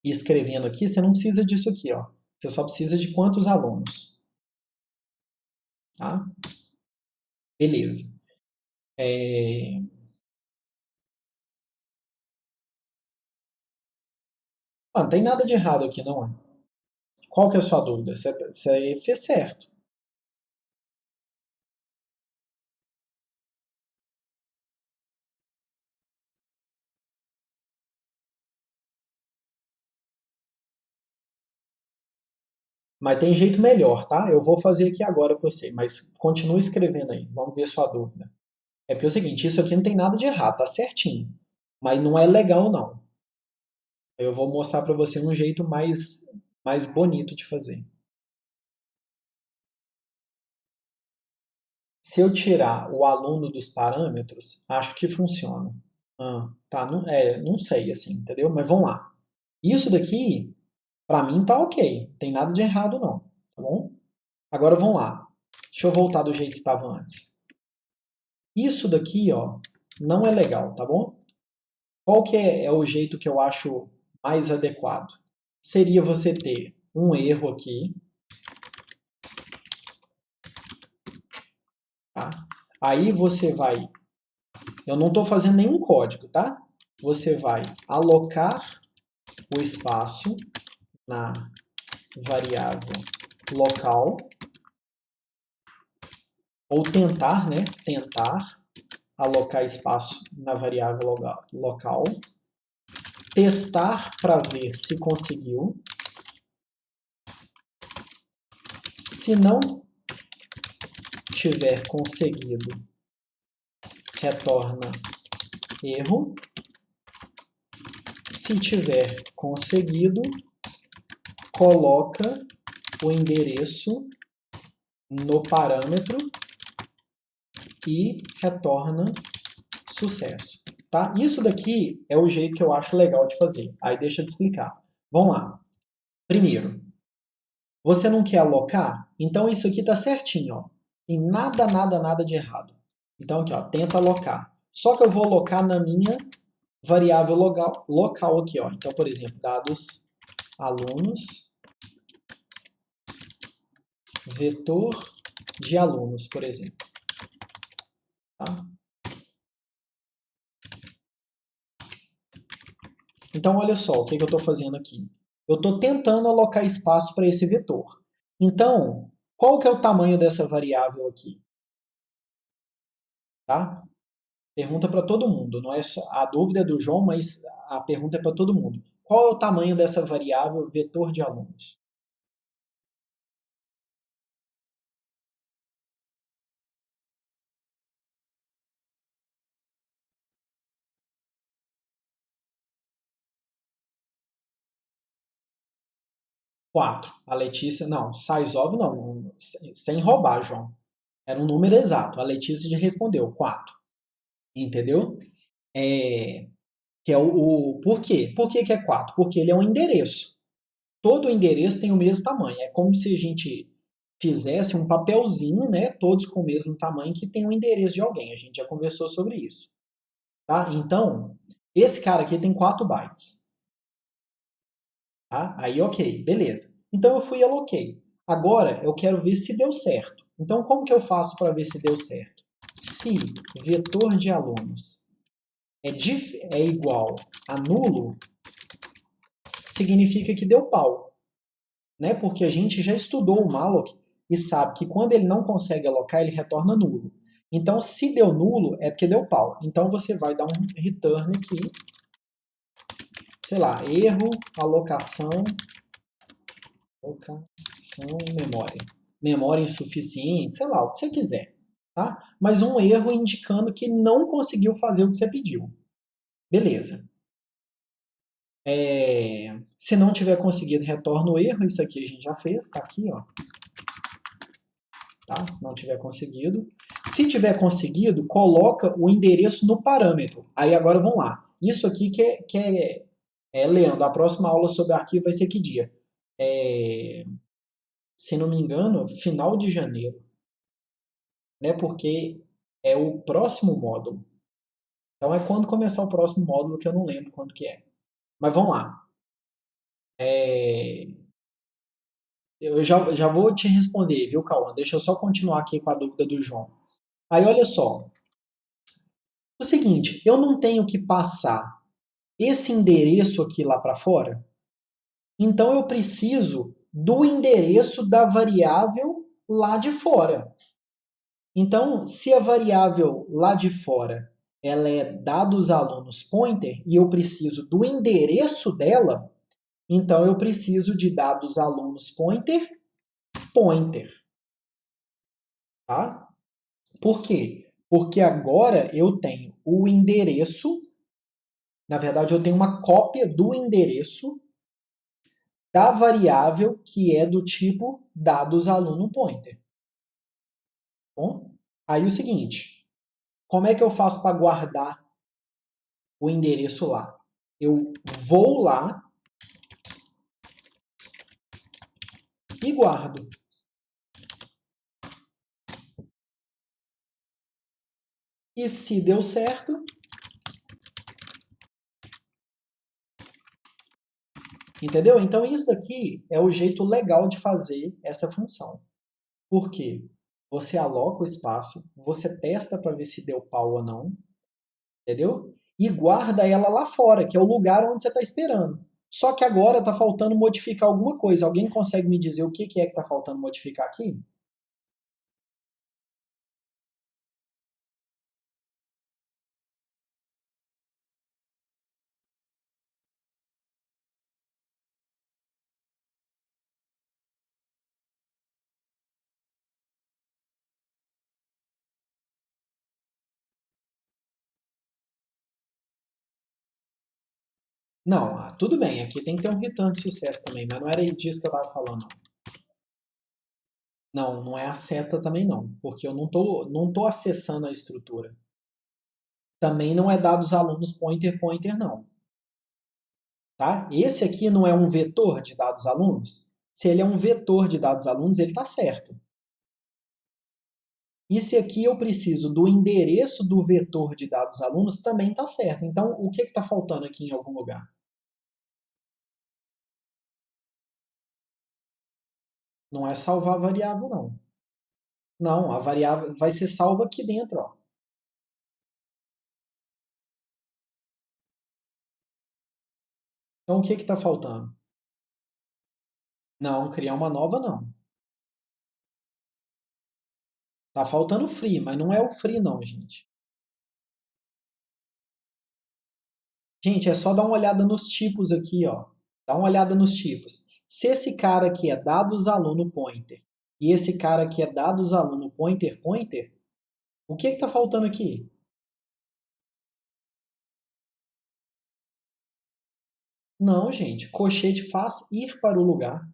e escrevendo aqui, você não precisa disso aqui, ó. Você só precisa de quantos alunos. Tá? Beleza. Não tem nada de errado aqui, não é? Qual que é a sua dúvida? Você fez certo. Mas tem jeito melhor, tá? Eu vou fazer aqui agora com você, mas continue escrevendo aí. Vamos ver sua dúvida. É porque é o seguinte, isso aqui não tem nada de errado, tá certinho. Mas não é legal, não. Eu vou mostrar para você um jeito mais bonito de fazer. Se eu tirar o aluno dos parâmetros, acho que funciona. Tá, não sei, assim, entendeu? Mas vamos lá. Isso daqui, para mim, tá ok. Não tem nada de errado, não. Tá bom? Agora vamos lá. Deixa eu voltar do jeito que estava antes. Isso daqui, ó, não é legal, tá bom? Qual que é o jeito que eu acho mais adequado? Seria você ter um erro aqui, tá? Aí você vai... Eu não estou fazendo nenhum código, tá? Você vai alocar o espaço na variável local, ou tentar, né? Tentar alocar espaço na variável local, testar para ver se conseguiu. Se não tiver conseguido, retorna erro. Se tiver conseguido, coloca o endereço no parâmetro e retorna sucesso. Tá? Isso daqui é o jeito que eu acho legal de fazer. Aí deixa eu te explicar. Vamos lá. Primeiro, você não quer alocar? Então isso aqui está certinho. Ó. Tem nada, nada, nada de errado. Então aqui, ó, tenta alocar. Só que eu vou alocar na minha variável local aqui. Ó. Então, por exemplo, dados alunos, vetor de alunos, por exemplo. Tá? Então, olha só o que eu estou fazendo aqui. Eu estou tentando alocar espaço para esse vetor. Então, qual que é o tamanho dessa variável aqui? Tá? Pergunta para todo mundo. Não é só, a dúvida é do João, mas a pergunta é para todo mundo. Qual é o tamanho dessa variável vetor de alunos? Quatro. A Letícia, não, sizeof não, sem roubar, João. Era um número exato. A Letícia já respondeu, 4. Entendeu? Que é por quê? Por que é 4? Porque ele é um endereço. todo endereço tem o mesmo tamanho. É como se a gente fizesse um papelzinho, né, todos com o mesmo tamanho, que tem o endereço de alguém. A gente já conversou sobre isso. Tá? Então, esse cara aqui tem 4 bytes. Tá? Aí, ok, beleza. Então, eu fui e aloquei. Agora, eu quero ver se deu certo. Então, como que eu faço para ver se deu certo? Se vetor de alunos é igual a nulo, significa que deu pau. Né? Porque a gente já estudou o malloc e sabe que quando ele não consegue alocar, ele retorna nulo. Então, se deu nulo, é porque deu pau. Então, você vai dar um return aqui, sei lá, erro, alocação, memória. Memória insuficiente, sei lá, o que você quiser. Tá? Mas um erro indicando que não conseguiu fazer o que você pediu. Beleza. Se não tiver conseguido, retorna o erro. Isso aqui a gente já fez, tá aqui, ó. Tá? Se não tiver conseguido. Se tiver conseguido, coloca o endereço no parâmetro. Aí agora vamos lá. Isso aqui Leandro, a próxima aula sobre arquivo vai ser que dia? Se não me engano, final de janeiro. Né? Porque é o próximo módulo. Então é quando começar o próximo módulo, que eu não lembro quando que é. Mas vamos lá. Eu já vou te responder, viu, Cauã? Deixa eu só continuar aqui com a dúvida do João. Aí olha só. O seguinte, eu não tenho que passar esse endereço aqui lá para fora? Então eu preciso do endereço da variável lá de fora. Então, se a variável lá de fora ela é dados alunos pointer e eu preciso do endereço dela, então eu preciso de dados alunos pointer. Tá? Por quê? Porque agora eu tenho o endereço, na verdade eu tenho uma cópia do endereço da variável que é do tipo dados aluno pointer. Bom, aí o seguinte, como é que eu faço para guardar o endereço lá? Eu vou lá e guardo. E se deu certo, entendeu? Então isso aqui é o jeito legal de fazer essa função. Por quê? Você aloca o espaço, você testa para ver se deu pau ou não, entendeu? E guarda ela lá fora, que é o lugar onde você está esperando. Só que agora está faltando modificar alguma coisa. Alguém consegue me dizer o que é que está faltando modificar aqui? Não, tudo bem, aqui tem que ter um return de sucesso também, mas não era disso que eu estava falando. Não, não é a seta também não, porque eu não tô acessando a estrutura. Também não é dados alunos pointer não. Tá? Esse aqui não é um vetor de dados alunos? Se ele é um vetor de dados alunos, ele está certo. E se aqui eu preciso do endereço do vetor de dados alunos, também está certo. Então, o que está faltando aqui em algum lugar? Não é salvar a variável, não. Não, a variável vai ser salva aqui dentro. Ó. Então, o que está faltando? Não, criar uma nova, não. Tá faltando free, mas não é o free, não, gente. Gente, é só dar uma olhada nos tipos aqui, ó. Dá uma olhada nos tipos. Se esse cara aqui é dados aluno pointer e esse cara aqui é dados aluno pointer, o que está faltando aqui? Não, gente. Cochete faz ir para o lugar.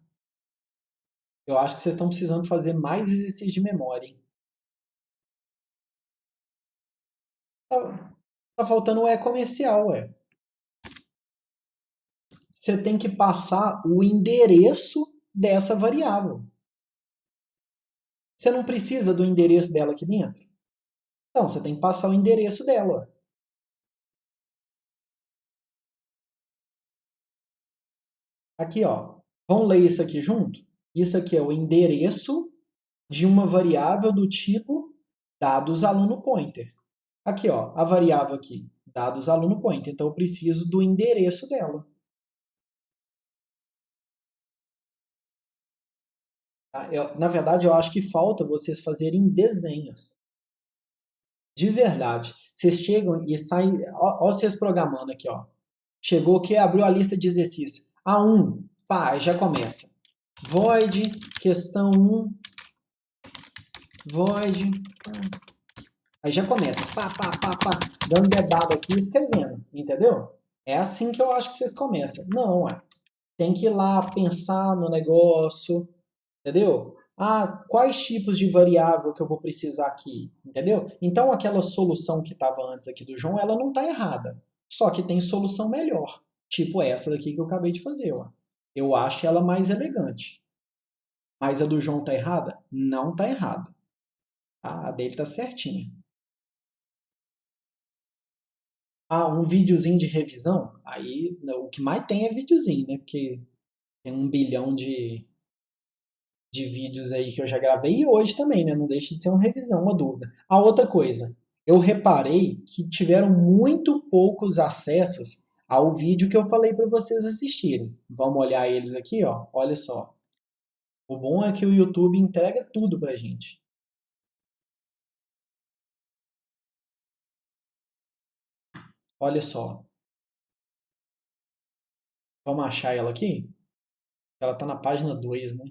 Eu acho que vocês estão precisando fazer mais exercício de memória, hein? Tá faltando o E comercial, ué. você tem que passar o endereço dessa variável. Você não precisa do endereço dela aqui dentro? Então, você tem que passar o endereço dela. Aqui, ó. Vamos ler isso aqui junto? Isso aqui é o endereço de uma variável do tipo dados aluno pointer. Aqui, ó, a variável aqui, dados aluno pointer. Então, eu preciso do endereço dela. Tá? Na verdade, eu acho que falta vocês fazerem desenhos. De verdade. Vocês chegam e saem... Ó, vocês programando aqui, ó. Chegou aqui, abriu a lista de exercícios. A1, pá, já começa. Void, questão 1, void. Aí já começa, pá, pá, pá, pá, dando dedada aqui e escrevendo, entendeu? É assim que eu acho que vocês começam. Não, tem que ir lá pensar no negócio, entendeu? Ah, quais tipos de variável que eu vou precisar aqui, entendeu? Então aquela solução que estava antes aqui do João, ela não está errada. Só que tem solução melhor, tipo essa daqui que eu acabei de fazer, ó. Eu acho ela mais elegante. Mas a do João tá errada? Não tá errada. A dele tá certinha. Ah, um videozinho de revisão? Aí o que mais tem é videozinho, né? Porque tem 1 bilhão de vídeos aí que eu já gravei e hoje também, né? Não deixa de ser uma revisão, uma dúvida. A outra coisa, eu reparei que tiveram muito poucos acessos ao vídeo que eu falei para vocês assistirem. Vamos olhar eles aqui, ó. Olha só. O bom é que o YouTube entrega tudo pra gente. Olha só. Vamos achar ela aqui? Ela tá na página 2, né?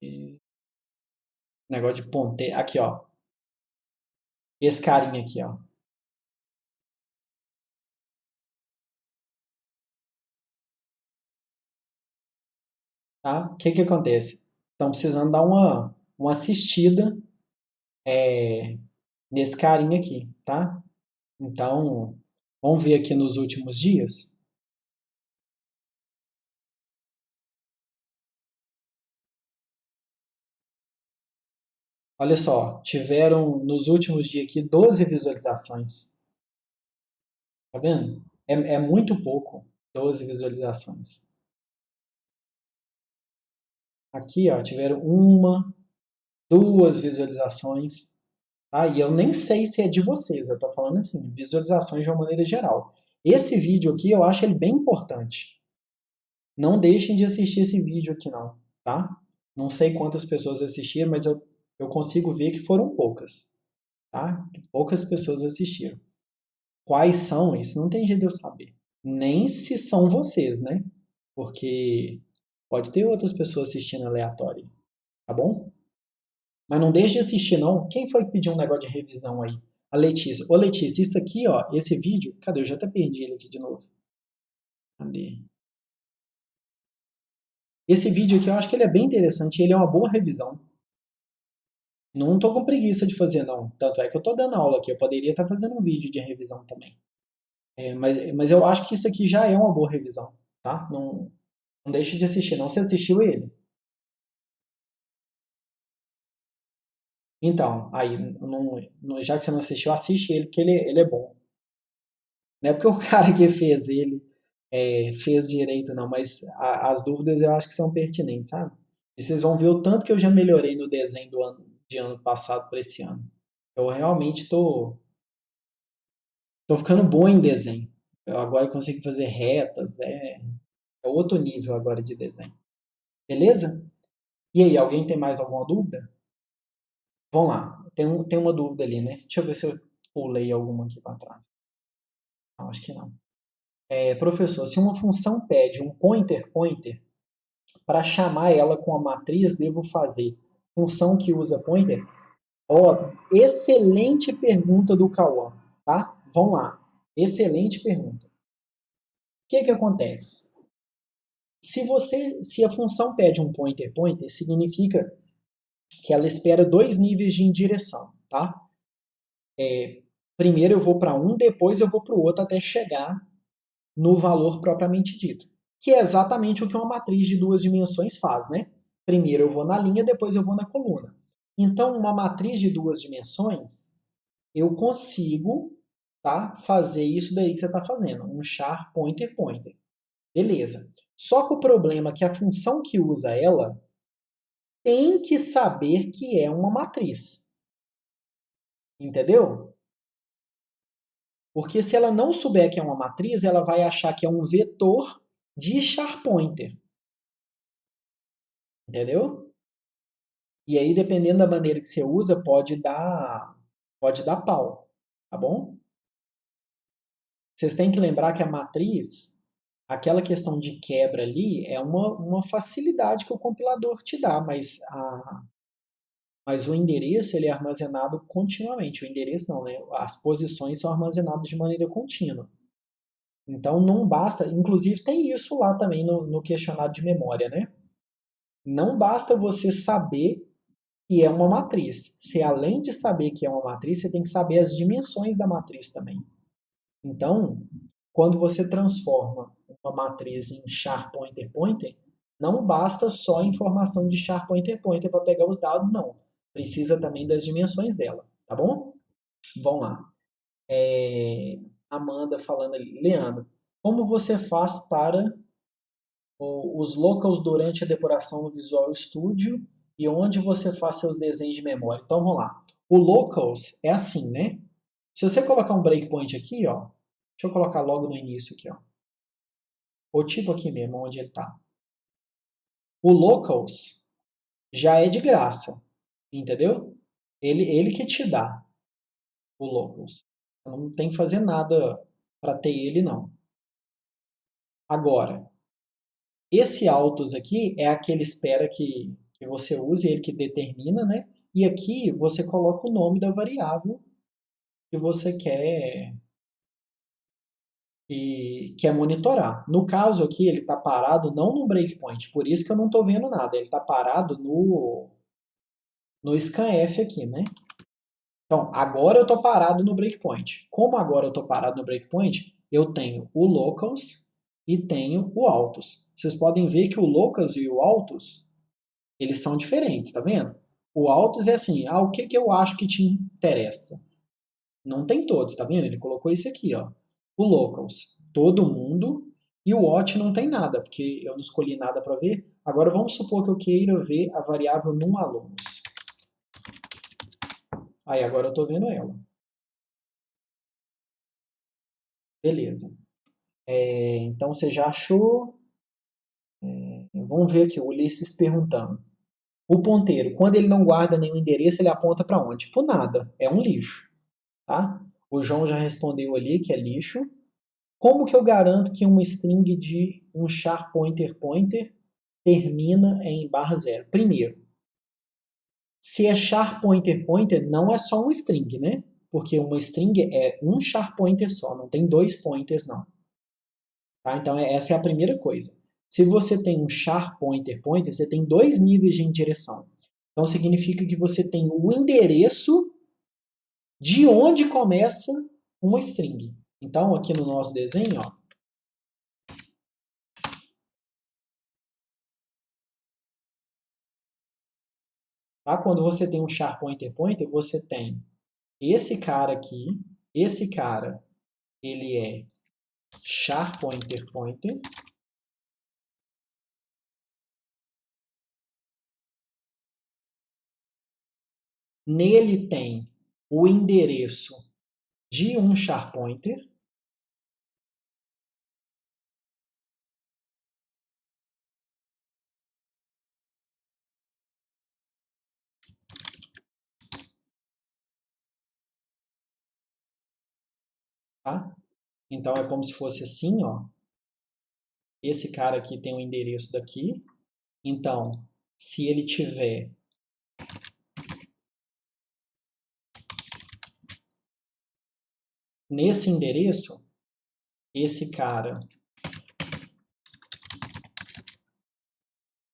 E... Negócio de ponteiro. Aqui, ó. Esse carinha aqui, ó. Tá? O que que acontece? Estão precisando dar uma assistida nesse carinha aqui, tá? Então, vamos ver aqui nos últimos dias. Olha só, tiveram nos últimos dias aqui 12 visualizações. Tá vendo? É muito pouco, 12 visualizações. Aqui, ó, tiveram 1, 2 visualizações. Tá? E eu nem sei se é de vocês, eu tô falando assim, visualizações de uma maneira geral. Esse vídeo aqui eu acho ele bem importante. Não deixem de assistir esse vídeo aqui não, tá? Não sei quantas pessoas assistiram, mas eu consigo ver que foram poucas, tá? Poucas pessoas assistiram. Quais são? Isso não tem jeito de eu saber. Nem se são vocês, né? Porque pode ter outras pessoas assistindo aleatório, tá bom? Mas não deixe de assistir, não. Quem foi que pediu um negócio de revisão aí? A Letícia. Ô, Letícia, isso aqui, ó, esse vídeo... Cadê? Eu já até perdi ele aqui de novo. Cadê? Esse vídeo aqui eu acho que ele é bem interessante. Ele é uma boa revisão. Não tô com preguiça de fazer, não. Tanto é que eu tô dando aula aqui. Eu poderia estar fazendo um vídeo de revisão também. Mas eu acho que isso aqui já é uma boa revisão, tá? Não, não deixe de assistir, não. Você assistiu ele? Então, aí, já que você não assistiu, assiste ele, porque ele é bom. Não é porque o cara que fez ele fez direito, não, mas as dúvidas eu acho que são pertinentes, sabe? E vocês vão ver o tanto que eu já melhorei no desenho de ano passado para esse ano. Eu realmente tô ficando bom em desenho. Eu agora consigo fazer retas, é outro nível agora de desenho. Beleza? E aí, alguém tem mais alguma dúvida? Vamos lá, tem uma dúvida ali, né? Deixa eu ver se eu pulei alguma aqui para trás. Não, acho que não. Professor, se uma função pede um pointer, para chamar ela com a matriz, devo fazer função que usa pointer? Ó, excelente pergunta do Cauã, tá? Vamos lá. Excelente pergunta. O que que acontece? Se a função pede um pointer, significa que ela espera 2 níveis de indireção. tá? Primeiro eu vou para um, depois eu vou para o outro até chegar no valor propriamente dito. Que é exatamente o que uma matriz de duas dimensões faz, né? Primeiro eu vou na linha, depois eu vou na coluna. Então, uma matriz de duas dimensões, eu consigo, tá, fazer isso daí que você está fazendo, um char pointer pointer. Beleza. Só que o problema é que a função que usa ela tem que saber que é uma matriz. Entendeu? Porque se ela não souber que é uma matriz, ela vai achar que é um vetor de char pointer. Entendeu? E aí, dependendo da maneira que você usa, pode dar pau. Tá bom? Vocês têm que lembrar que a matriz, aquela questão de quebra ali, é uma facilidade que o compilador te dá, mas o endereço ele é armazenado continuamente. O endereço não, né? As posições são armazenadas de maneira contínua. Então não basta, inclusive tem isso lá também no questionário de memória, né? Não basta você saber que é uma matriz. Se além de saber que é uma matriz, você tem que saber as dimensões da matriz também. Então, quando você transforma uma matriz em char pointer pointer, não basta só a informação de char pointer pointer para pegar os dados, não. Precisa também das dimensões dela, tá bom? Vamos lá. Amanda falando ali. Leandro, como você faz para os locals durante a depuração no Visual Studio e onde você faz seus desenhos de memória? Então vamos lá. O locals é assim, né? Se você colocar um breakpoint aqui, ó, deixa eu colocar logo no início aqui, ó. Ou tipo aqui mesmo, onde ele está. O locals já é de graça, entendeu? Ele que te dá o locals. Você não tem que fazer nada para ter ele, não. Agora, esse autos aqui é aquele espera que você use, ele que determina, né? E aqui você coloca o nome da variável que você quer monitorar. No caso aqui, ele está parado não no breakpoint, por isso que eu não estou vendo nada. Ele está parado no scanf aqui, né? Então, agora eu estou parado no breakpoint. Como agora eu estou parado no breakpoint, eu tenho o locals e tenho o autos. Vocês podem ver que o locals e o autos, eles são diferentes, tá vendo? O autos é assim, o que eu acho que te interessa? Não tem todos, tá vendo? Ele colocou isso aqui, ó. O locals, todo mundo, e o watch não tem nada, porque eu não escolhi nada para ver. Agora vamos supor que eu queira ver a variável num alunos. Aí agora eu estou vendo ela. Beleza. Então você já achou? Vamos ver aqui, o Ulisses perguntando. O ponteiro, quando ele não guarda nenhum endereço, ele aponta para onde? Tipo nada, é um lixo. Tá? O João já respondeu ali que é lixo. Como que eu garanto que uma string de um char pointer pointer termina em /0? Primeiro, se é char pointer pointer, não é só um string, né? Porque uma string é um char pointer só, não tem dois pointers não. Tá? Então essa é a primeira coisa. Se você tem um char pointer pointer, você tem dois níveis de indireção. Então significa que você tem o endereço de onde começa uma string. Então aqui no nosso desenho, ó, tá? Quando você tem um char pointer pointer, você tem esse cara aqui, esse cara, ele é char pointer pointer. Nele tem o endereço de um char pointer. Tá? Então é como se fosse assim, ó. Esse cara aqui tem o endereço daqui. Então, se ele tiver nesse endereço, esse cara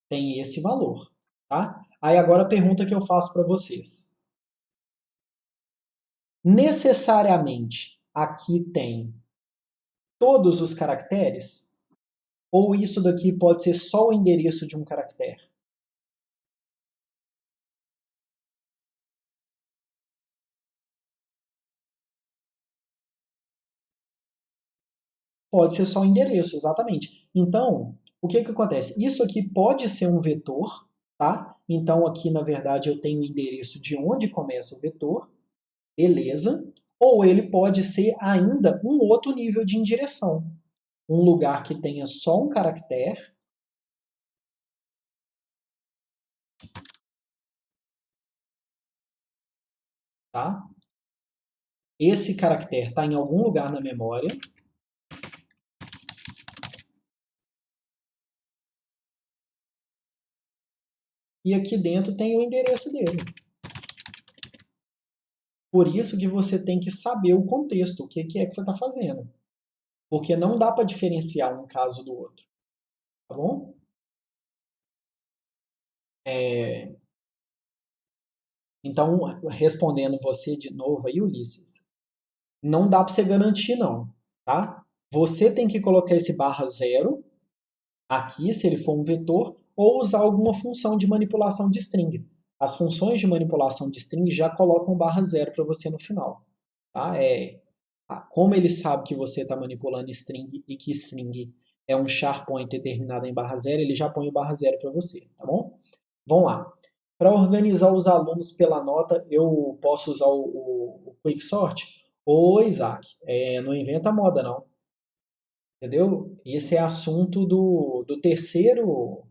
tem esse valor, tá? Aí agora a pergunta que eu faço para vocês. necessariamente aqui tem todos os caracteres? Ou isso daqui pode ser só o endereço de um caractere? Pode ser só o endereço, exatamente. Então, o que acontece? Isso aqui pode ser um vetor, tá? Então, aqui, na verdade, eu tenho o endereço de onde começa o vetor, beleza? Ou ele pode ser ainda um outro nível de indireção. Um lugar que tenha só um caractere, tá? Esse caractere está em algum lugar na memória. E aqui dentro tem o endereço dele. Por isso que você tem que saber o contexto, o que é que você está fazendo. Porque não dá para diferenciar um caso do outro. Tá bom? Então, respondendo você de novo aí, Ulisses, não dá para você garantir não, tá? Você tem que colocar esse barra zero aqui, se ele for um vetor, ou usar alguma função de manipulação de string. As funções de manipulação de string já colocam barra zero para você no final. Tá? Como ele sabe que você está manipulando string e que string é um char pointer terminado em barra zero, ele já põe o barra zero para você, tá bom? Vamos lá. Para organizar os alunos pela nota, eu posso usar o Quicksort? Ô, Isaac, não inventa moda, não. Entendeu? Esse é assunto do terceiro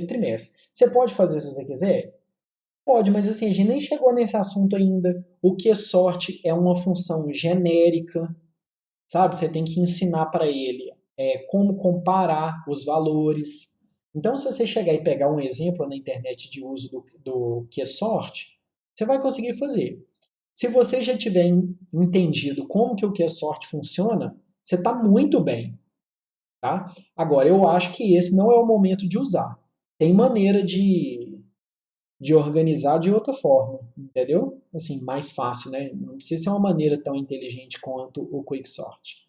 trimestre. Você pode fazer se você quiser? Pode, mas assim, a gente nem chegou nesse assunto ainda. O Quicksort é uma função genérica, sabe? Você tem que ensinar para ele como comparar os valores. Então, se você chegar e pegar um exemplo na internet de uso do Quicksort, você vai conseguir fazer. Se você já tiver entendido como que o Quicksort funciona, você está muito bem. Tá? Agora, eu acho que esse não é o momento de usar. Tem maneira de organizar de outra forma, entendeu? Assim, mais fácil, né? Não precisa ser uma maneira tão inteligente quanto o Quicksort.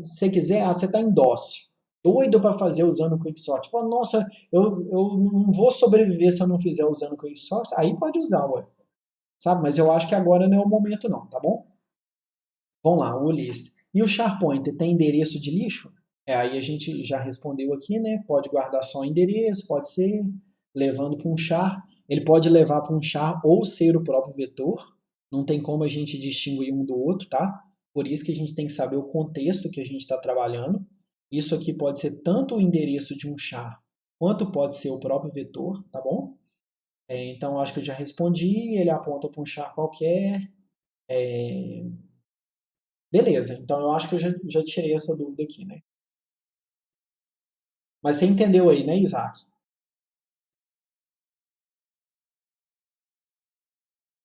Se você quiser, você está em dócil, doido para fazer usando o Quicksort. Fala, nossa, eu não vou sobreviver se eu não fizer usando o Quicksort. Aí pode usar, ué. Sabe? Mas eu acho que agora não é o momento não, tá bom? Vamos lá, o Ulisses. E o SharePoint tem endereço de lixo? Aí a gente já respondeu aqui, né? Pode guardar só o endereço, pode ser levando para um char. Ele pode levar para um char ou ser o próprio vetor. Não tem como a gente distinguir um do outro, tá? Por isso que a gente tem que saber o contexto que a gente está trabalhando. Isso aqui pode ser tanto o endereço de um char, quanto pode ser o próprio vetor, tá bom? Então, acho que eu já respondi. Ele aponta para um char qualquer. Beleza, então eu acho que eu já tirei essa dúvida aqui, né? Mas você entendeu aí, né, Isaac?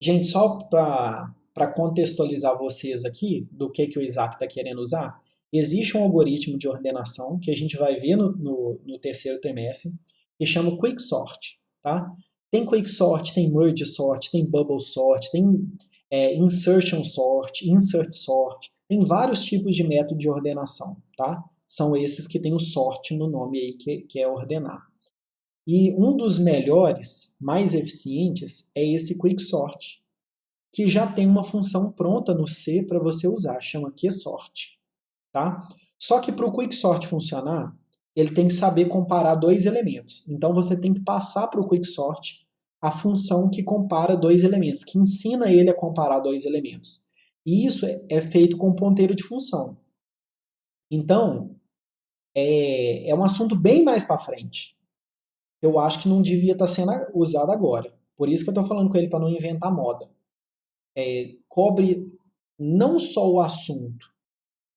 Gente, só para contextualizar vocês aqui do que o Isaac está querendo usar, existe um algoritmo de ordenação que a gente vai ver no terceiro trimestre, que chama Quicksort. Tá? Tem Quicksort, tem Merge Sort, tem Bubble Sort, tem Insertion Sort, Insert Sort, tem vários tipos de método de ordenação. Tá? São esses que tem o sort no nome aí, que é ordenar. E um dos melhores, mais eficientes, é esse Quicksort, que já tem uma função pronta no C para você usar, chama QSort. Tá? Só que para o Quicksort funcionar, ele tem que saber comparar dois elementos. Então você tem que passar para o Quicksort a função que compara dois elementos, que ensina ele a comparar dois elementos. E isso é feito com ponteiro de função. Então, é um assunto bem mais para frente. Eu acho que não devia estar sendo usado agora. Por isso que eu estou falando com ele para não inventar moda. Cobre não só o assunto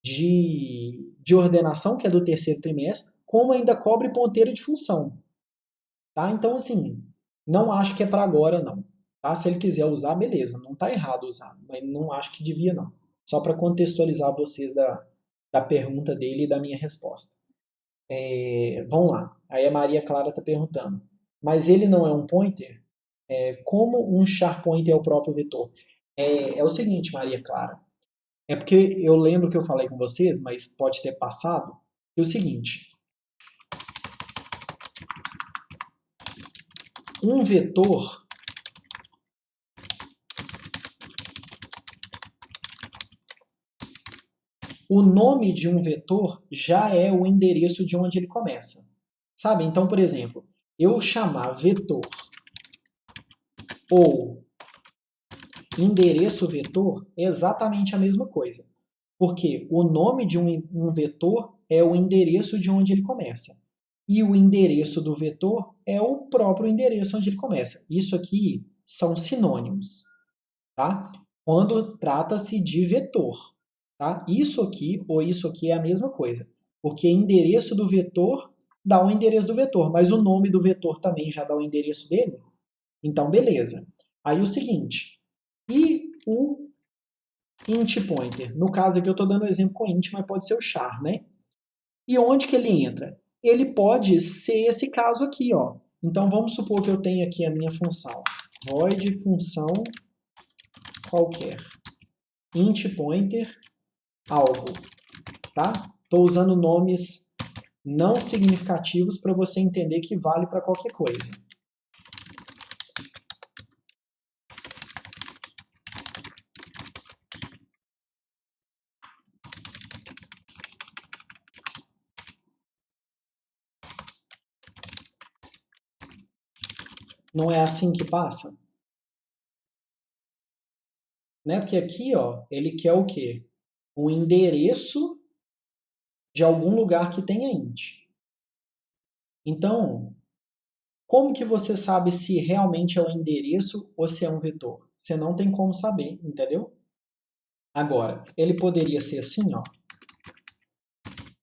de ordenação, que é do terceiro trimestre, como ainda cobre ponteiro de função. Tá? Então, assim, não acho que é para agora, não. Tá? Se ele quiser usar, beleza, não está errado usar, mas não acho que devia, não. Só para contextualizar vocês da pergunta dele e da minha resposta. Vamos lá. Aí a Maria Clara está perguntando, mas ele não é um pointer? Como um char pointer é o próprio vetor? É o seguinte, Maria Clara. É porque eu lembro que eu falei com vocês, mas pode ter passado. É o seguinte. Um vetor, o nome de um vetor já é o endereço de onde ele começa. Sabe? Então, por exemplo, eu chamar vetor ou endereço vetor é exatamente a mesma coisa. Porque o nome de um vetor é o endereço de onde ele começa. E o endereço do vetor é o próprio endereço onde ele começa. Isso aqui são sinônimos, tá? Quando trata-se de vetor, tá? Isso aqui ou isso aqui é a mesma coisa. Porque endereço do vetor dá o endereço do vetor, mas o nome do vetor também já dá o endereço dele. Então, beleza. Aí o seguinte, e o int pointer? No caso aqui eu estou dando o exemplo com int, mas pode ser o char, né? E onde que ele entra? Ele pode ser esse caso aqui, ó. Então vamos supor que eu tenho aqui a minha função. Void função qualquer. Int pointer algo, tá? Estou usando nomes não significativos para você entender que vale para qualquer coisa. Não é assim que passa? Né? Porque aqui, ó, ele quer o quê? Um endereço de algum lugar que tenha int. Então, como que você sabe se realmente é um endereço ou se é um vetor? Você não tem como saber, entendeu? Agora, ele poderia ser assim, ó.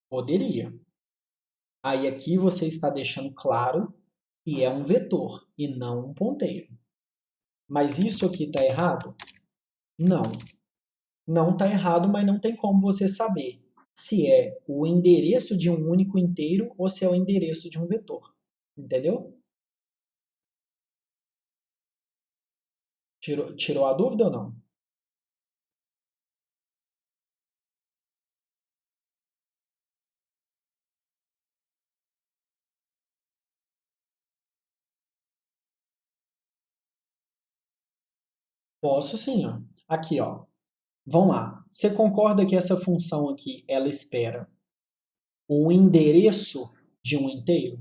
Poderia. Aí aqui você está deixando claro que é um vetor e não um ponteiro. Mas isso aqui está errado? Não. Não está errado, mas não tem como você saber se é o endereço de um único inteiro ou se é o endereço de um vetor. Entendeu? Tirou a dúvida ou não? Posso sim, ó. Aqui, ó. Vamos lá. Você concorda que essa função aqui, ela espera o endereço de um inteiro?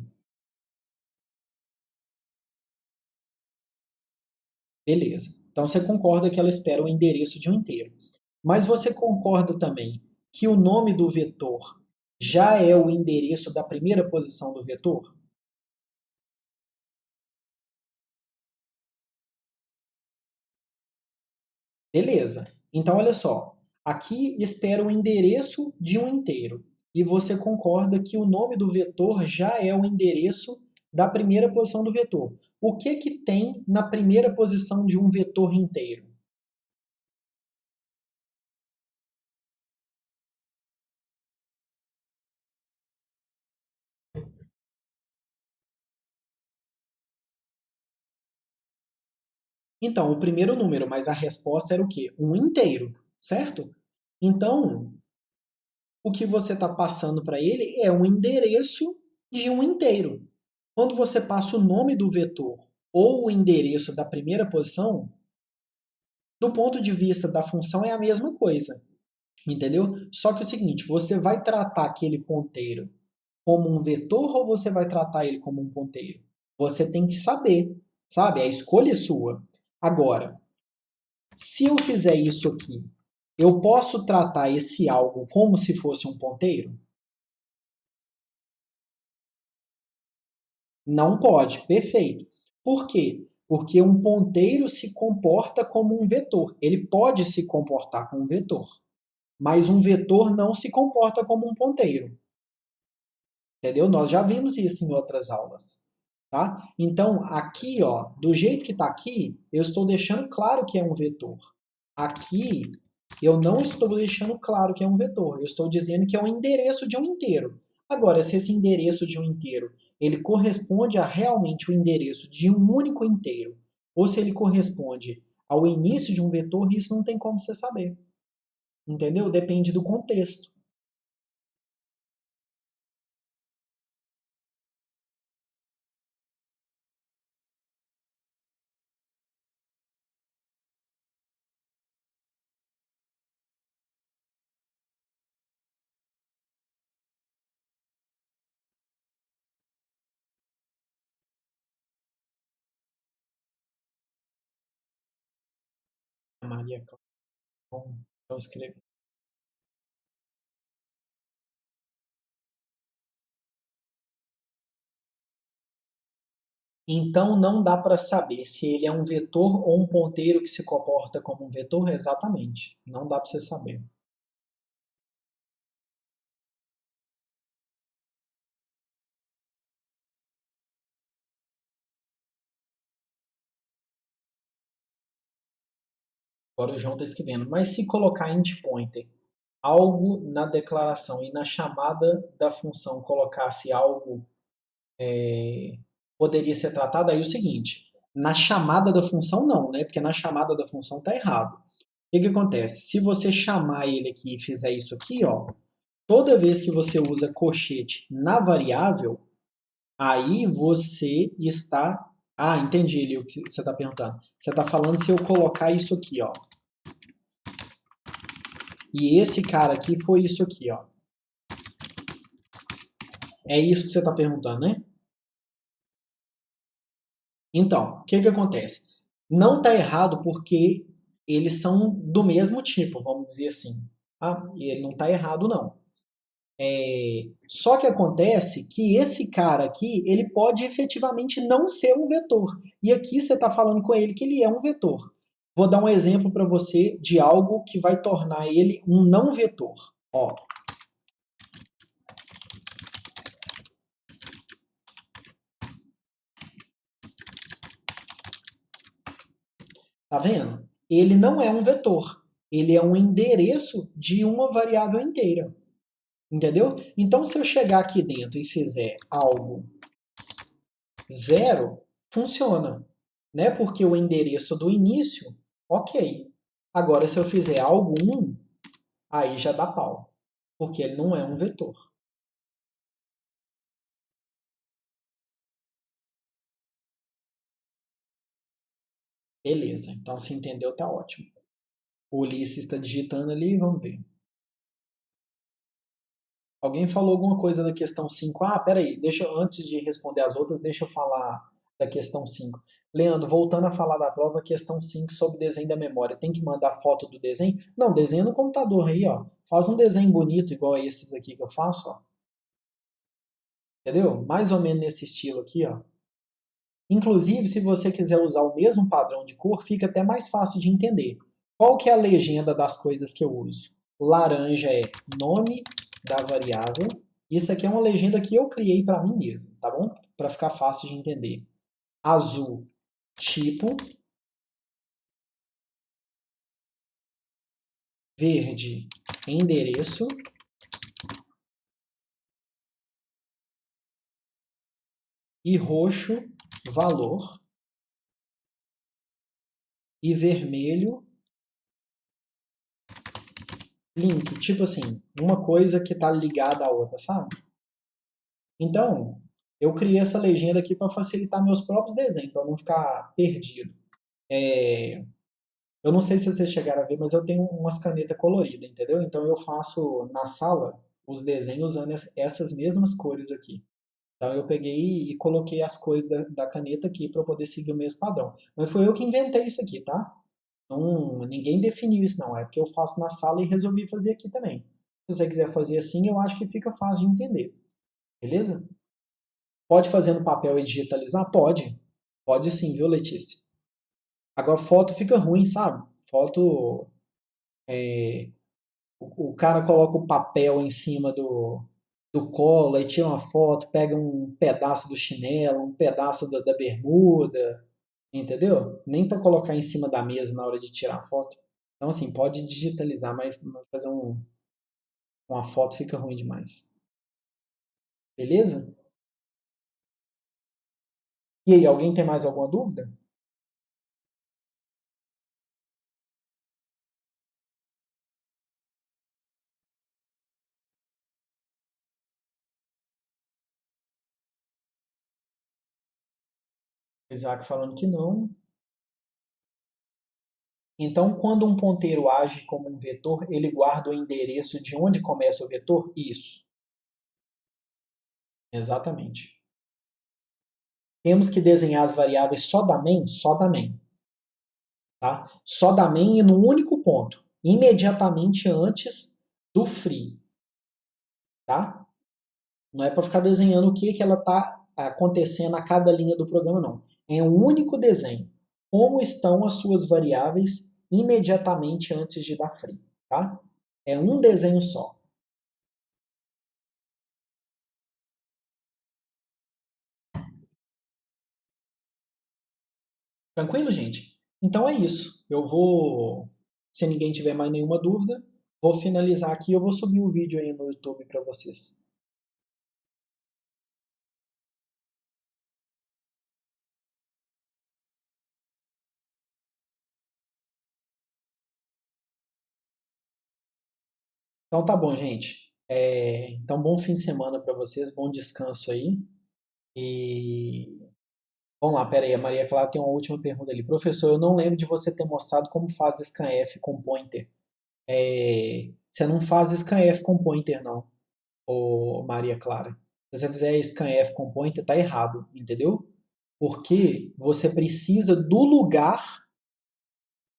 Beleza. Então você concorda que ela espera o endereço de um inteiro. Mas você concorda também que o nome do vetor já é o endereço da primeira posição do vetor? Beleza. Então, olha só. Aqui espera o endereço de um inteiro. E você concorda que o nome do vetor já é o endereço da primeira posição do vetor. O que que tem na primeira posição de um vetor inteiro? Então, o primeiro número, mas a resposta era o quê? Um inteiro, certo? Então, o que você está passando para ele é um endereço de um inteiro. Quando você passa o nome do vetor ou o endereço da primeira posição, do ponto de vista da função é a mesma coisa, entendeu? Só que é o seguinte, você vai tratar aquele ponteiro como um vetor ou você vai tratar ele como um ponteiro? Você tem que saber, sabe? A escolha é sua. Agora, se eu fizer isso aqui, eu posso tratar esse algo como se fosse um ponteiro? Não pode, perfeito. Por quê? Porque um ponteiro se comporta como um vetor. Ele pode se comportar como um vetor, mas um vetor não se comporta como um ponteiro. Entendeu? Nós já vimos isso em outras aulas. Tá? Então, aqui, ó, do jeito que está aqui, eu estou deixando claro que é um vetor. Aqui, eu não estou deixando claro que é um vetor. Eu estou dizendo que é um endereço de um inteiro. Agora, se esse endereço de um inteiro ele corresponde a realmente o endereço de um único inteiro, ou se ele corresponde ao início de um vetor, isso não tem como você saber. Entendeu? Depende do contexto. Maria Clara, eu escrevi. Então não dá para saber se ele é um vetor ou um ponteiro que se comporta como um vetor exatamente. Não dá para você saber. Agora o João está escrevendo. Mas se colocar int pointer algo na declaração e na chamada da função colocasse algo, poderia ser tratado aí o seguinte. Na chamada da função não, né? Porque na chamada da função está errado. O que acontece? Se você chamar ele aqui e fizer isso aqui, ó, toda vez que você usa colchete na variável, aí você está... Ah, entendi ali o que você está perguntando. Você está falando se eu colocar isso aqui, ó. E esse cara aqui foi isso aqui, ó. É isso que você está perguntando, né? Então, o que acontece? Não está errado porque eles são do mesmo tipo, vamos dizer assim. Ah, e ele não está errado, não. Só que acontece que esse cara aqui, ele pode efetivamente não ser um vetor. E aqui você está falando com ele que ele é um vetor. Vou dar um exemplo para você de algo que vai tornar ele um não vetor. Ó, tá vendo? Ele não é um vetor. Ele é um endereço de uma variável inteira. Entendeu? Então, se eu chegar aqui dentro e fizer algo 0, funciona. Né? Porque o endereço do início, ok. Agora, se eu fizer algo 1, aí já dá pau. Porque ele não é um vetor. Beleza, então se entendeu, tá ótimo. O Ulisses está digitando ali, vamos ver. Alguém falou alguma coisa da questão 5? Ah, peraí, antes de responder as outras, deixa eu falar da questão 5. Leandro, voltando a falar da prova, questão 5 sobre desenho da memória. Tem que mandar foto do desenho? Não, desenha no computador aí, ó. Faz um desenho bonito igual a esses aqui que eu faço, ó. Entendeu? Mais ou menos nesse estilo aqui, ó. Inclusive, se você quiser usar o mesmo padrão de cor, fica até mais fácil de entender. Qual que é a legenda das coisas que eu uso? Laranja é nome da variável. Isso aqui é uma legenda que eu criei para mim mesmo, tá bom? Para ficar fácil de entender. Azul, tipo. Verde, endereço. E roxo, valor. E vermelho, link. Tipo assim, uma coisa que está ligada à outra, sabe? Então, eu criei essa legenda aqui para facilitar meus próprios desenhos, para não ficar perdido. Eu não sei se vocês chegaram a ver, mas eu tenho umas canetas coloridas, entendeu? Então eu faço na sala os desenhos usando essas mesmas cores aqui. Então eu peguei e coloquei as cores da caneta aqui para poder seguir o mesmo padrão. Mas foi eu que inventei isso aqui, tá? Não, ninguém definiu isso não, é porque eu faço na sala e resolvi fazer aqui também. Se você quiser fazer assim, eu acho que fica fácil de entender. Beleza? Pode fazer no papel e digitalizar? Pode. Pode sim, viu, Letícia? Agora, foto fica ruim, sabe? Foto. O cara coloca o papel em cima do colo, aí tira uma foto, pega um pedaço do chinelo, um pedaço da bermuda, entendeu? Nem para colocar em cima da mesa na hora de tirar a foto. Então, assim, pode digitalizar, mas fazer uma foto fica ruim demais. Beleza? E aí, alguém tem mais alguma dúvida? Isaac falando que não. Então, quando um ponteiro age como um vetor, ele guarda o endereço de onde começa o vetor? Isso. Exatamente. Temos que desenhar as variáveis só da main? Só da main. Tá? Só da main e num único ponto, imediatamente antes do free. Tá? Não é para ficar desenhando o que ela está acontecendo a cada linha do programa, não. É um único desenho. Como estão as suas variáveis imediatamente antes de dar free. Tá? É um desenho só. Tranquilo, gente? Então é isso. Eu vou, se ninguém tiver mais nenhuma dúvida, vou finalizar aqui. Eu vou subir o vídeo aí no YouTube para vocês. Então tá bom, gente. Então bom fim de semana para vocês, bom descanso aí. E vamos lá, pera aí, a Maria Clara tem uma última pergunta ali. Professor, eu não lembro de você ter mostrado como faz scanf com pointer. Você não faz scanf com pointer, não, ô Maria Clara. Se você fizer scanf com pointer, tá errado, entendeu? Porque você precisa do lugar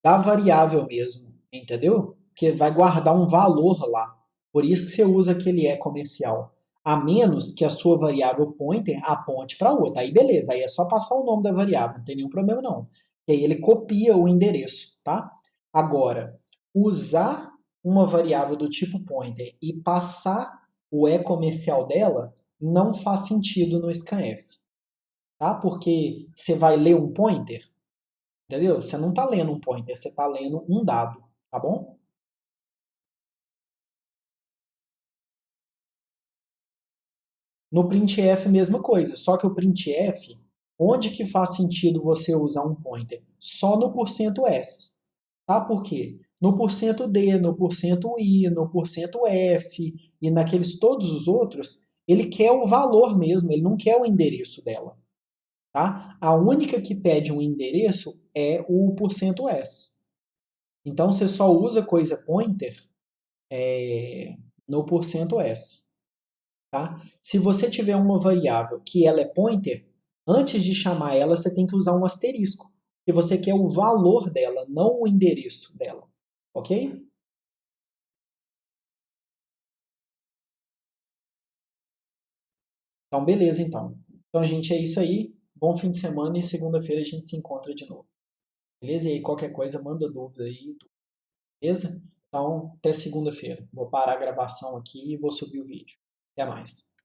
da variável mesmo, entendeu? Porque vai guardar um valor lá. Por isso que você usa aquele é comercial. A menos que a sua variável pointer aponte para outra. Aí beleza, aí é só passar o nome da variável, não tem nenhum problema não. E aí ele copia o endereço, tá? Agora, usar uma variável do tipo pointer e passar o é comercial dela não faz sentido no scanf, tá? Porque você vai ler um pointer, entendeu? Você não está lendo um pointer, você está lendo um dado, tá bom? No printf, mesma coisa, só que o printf, onde que faz sentido você usar um pointer? Só no %s, tá? Por quê? No %d, no %i, no %f e naqueles todos os outros, ele quer o valor mesmo, ele não quer o endereço dela, tá? A única que pede um endereço é o %s. Então você só usa coisa pointer no %s. Tá? Se você tiver uma variável que ela é pointer, antes de chamar ela, você tem que usar um asterisco, porque você quer o valor dela, não o endereço dela. Ok? Então, beleza, então. Então, gente, é isso aí. Bom fim de semana e segunda-feira a gente se encontra de novo. Beleza? E aí, qualquer coisa, manda dúvida aí. Beleza? Então, até segunda-feira. Vou parar a gravação aqui e vou subir o vídeo. Até mais.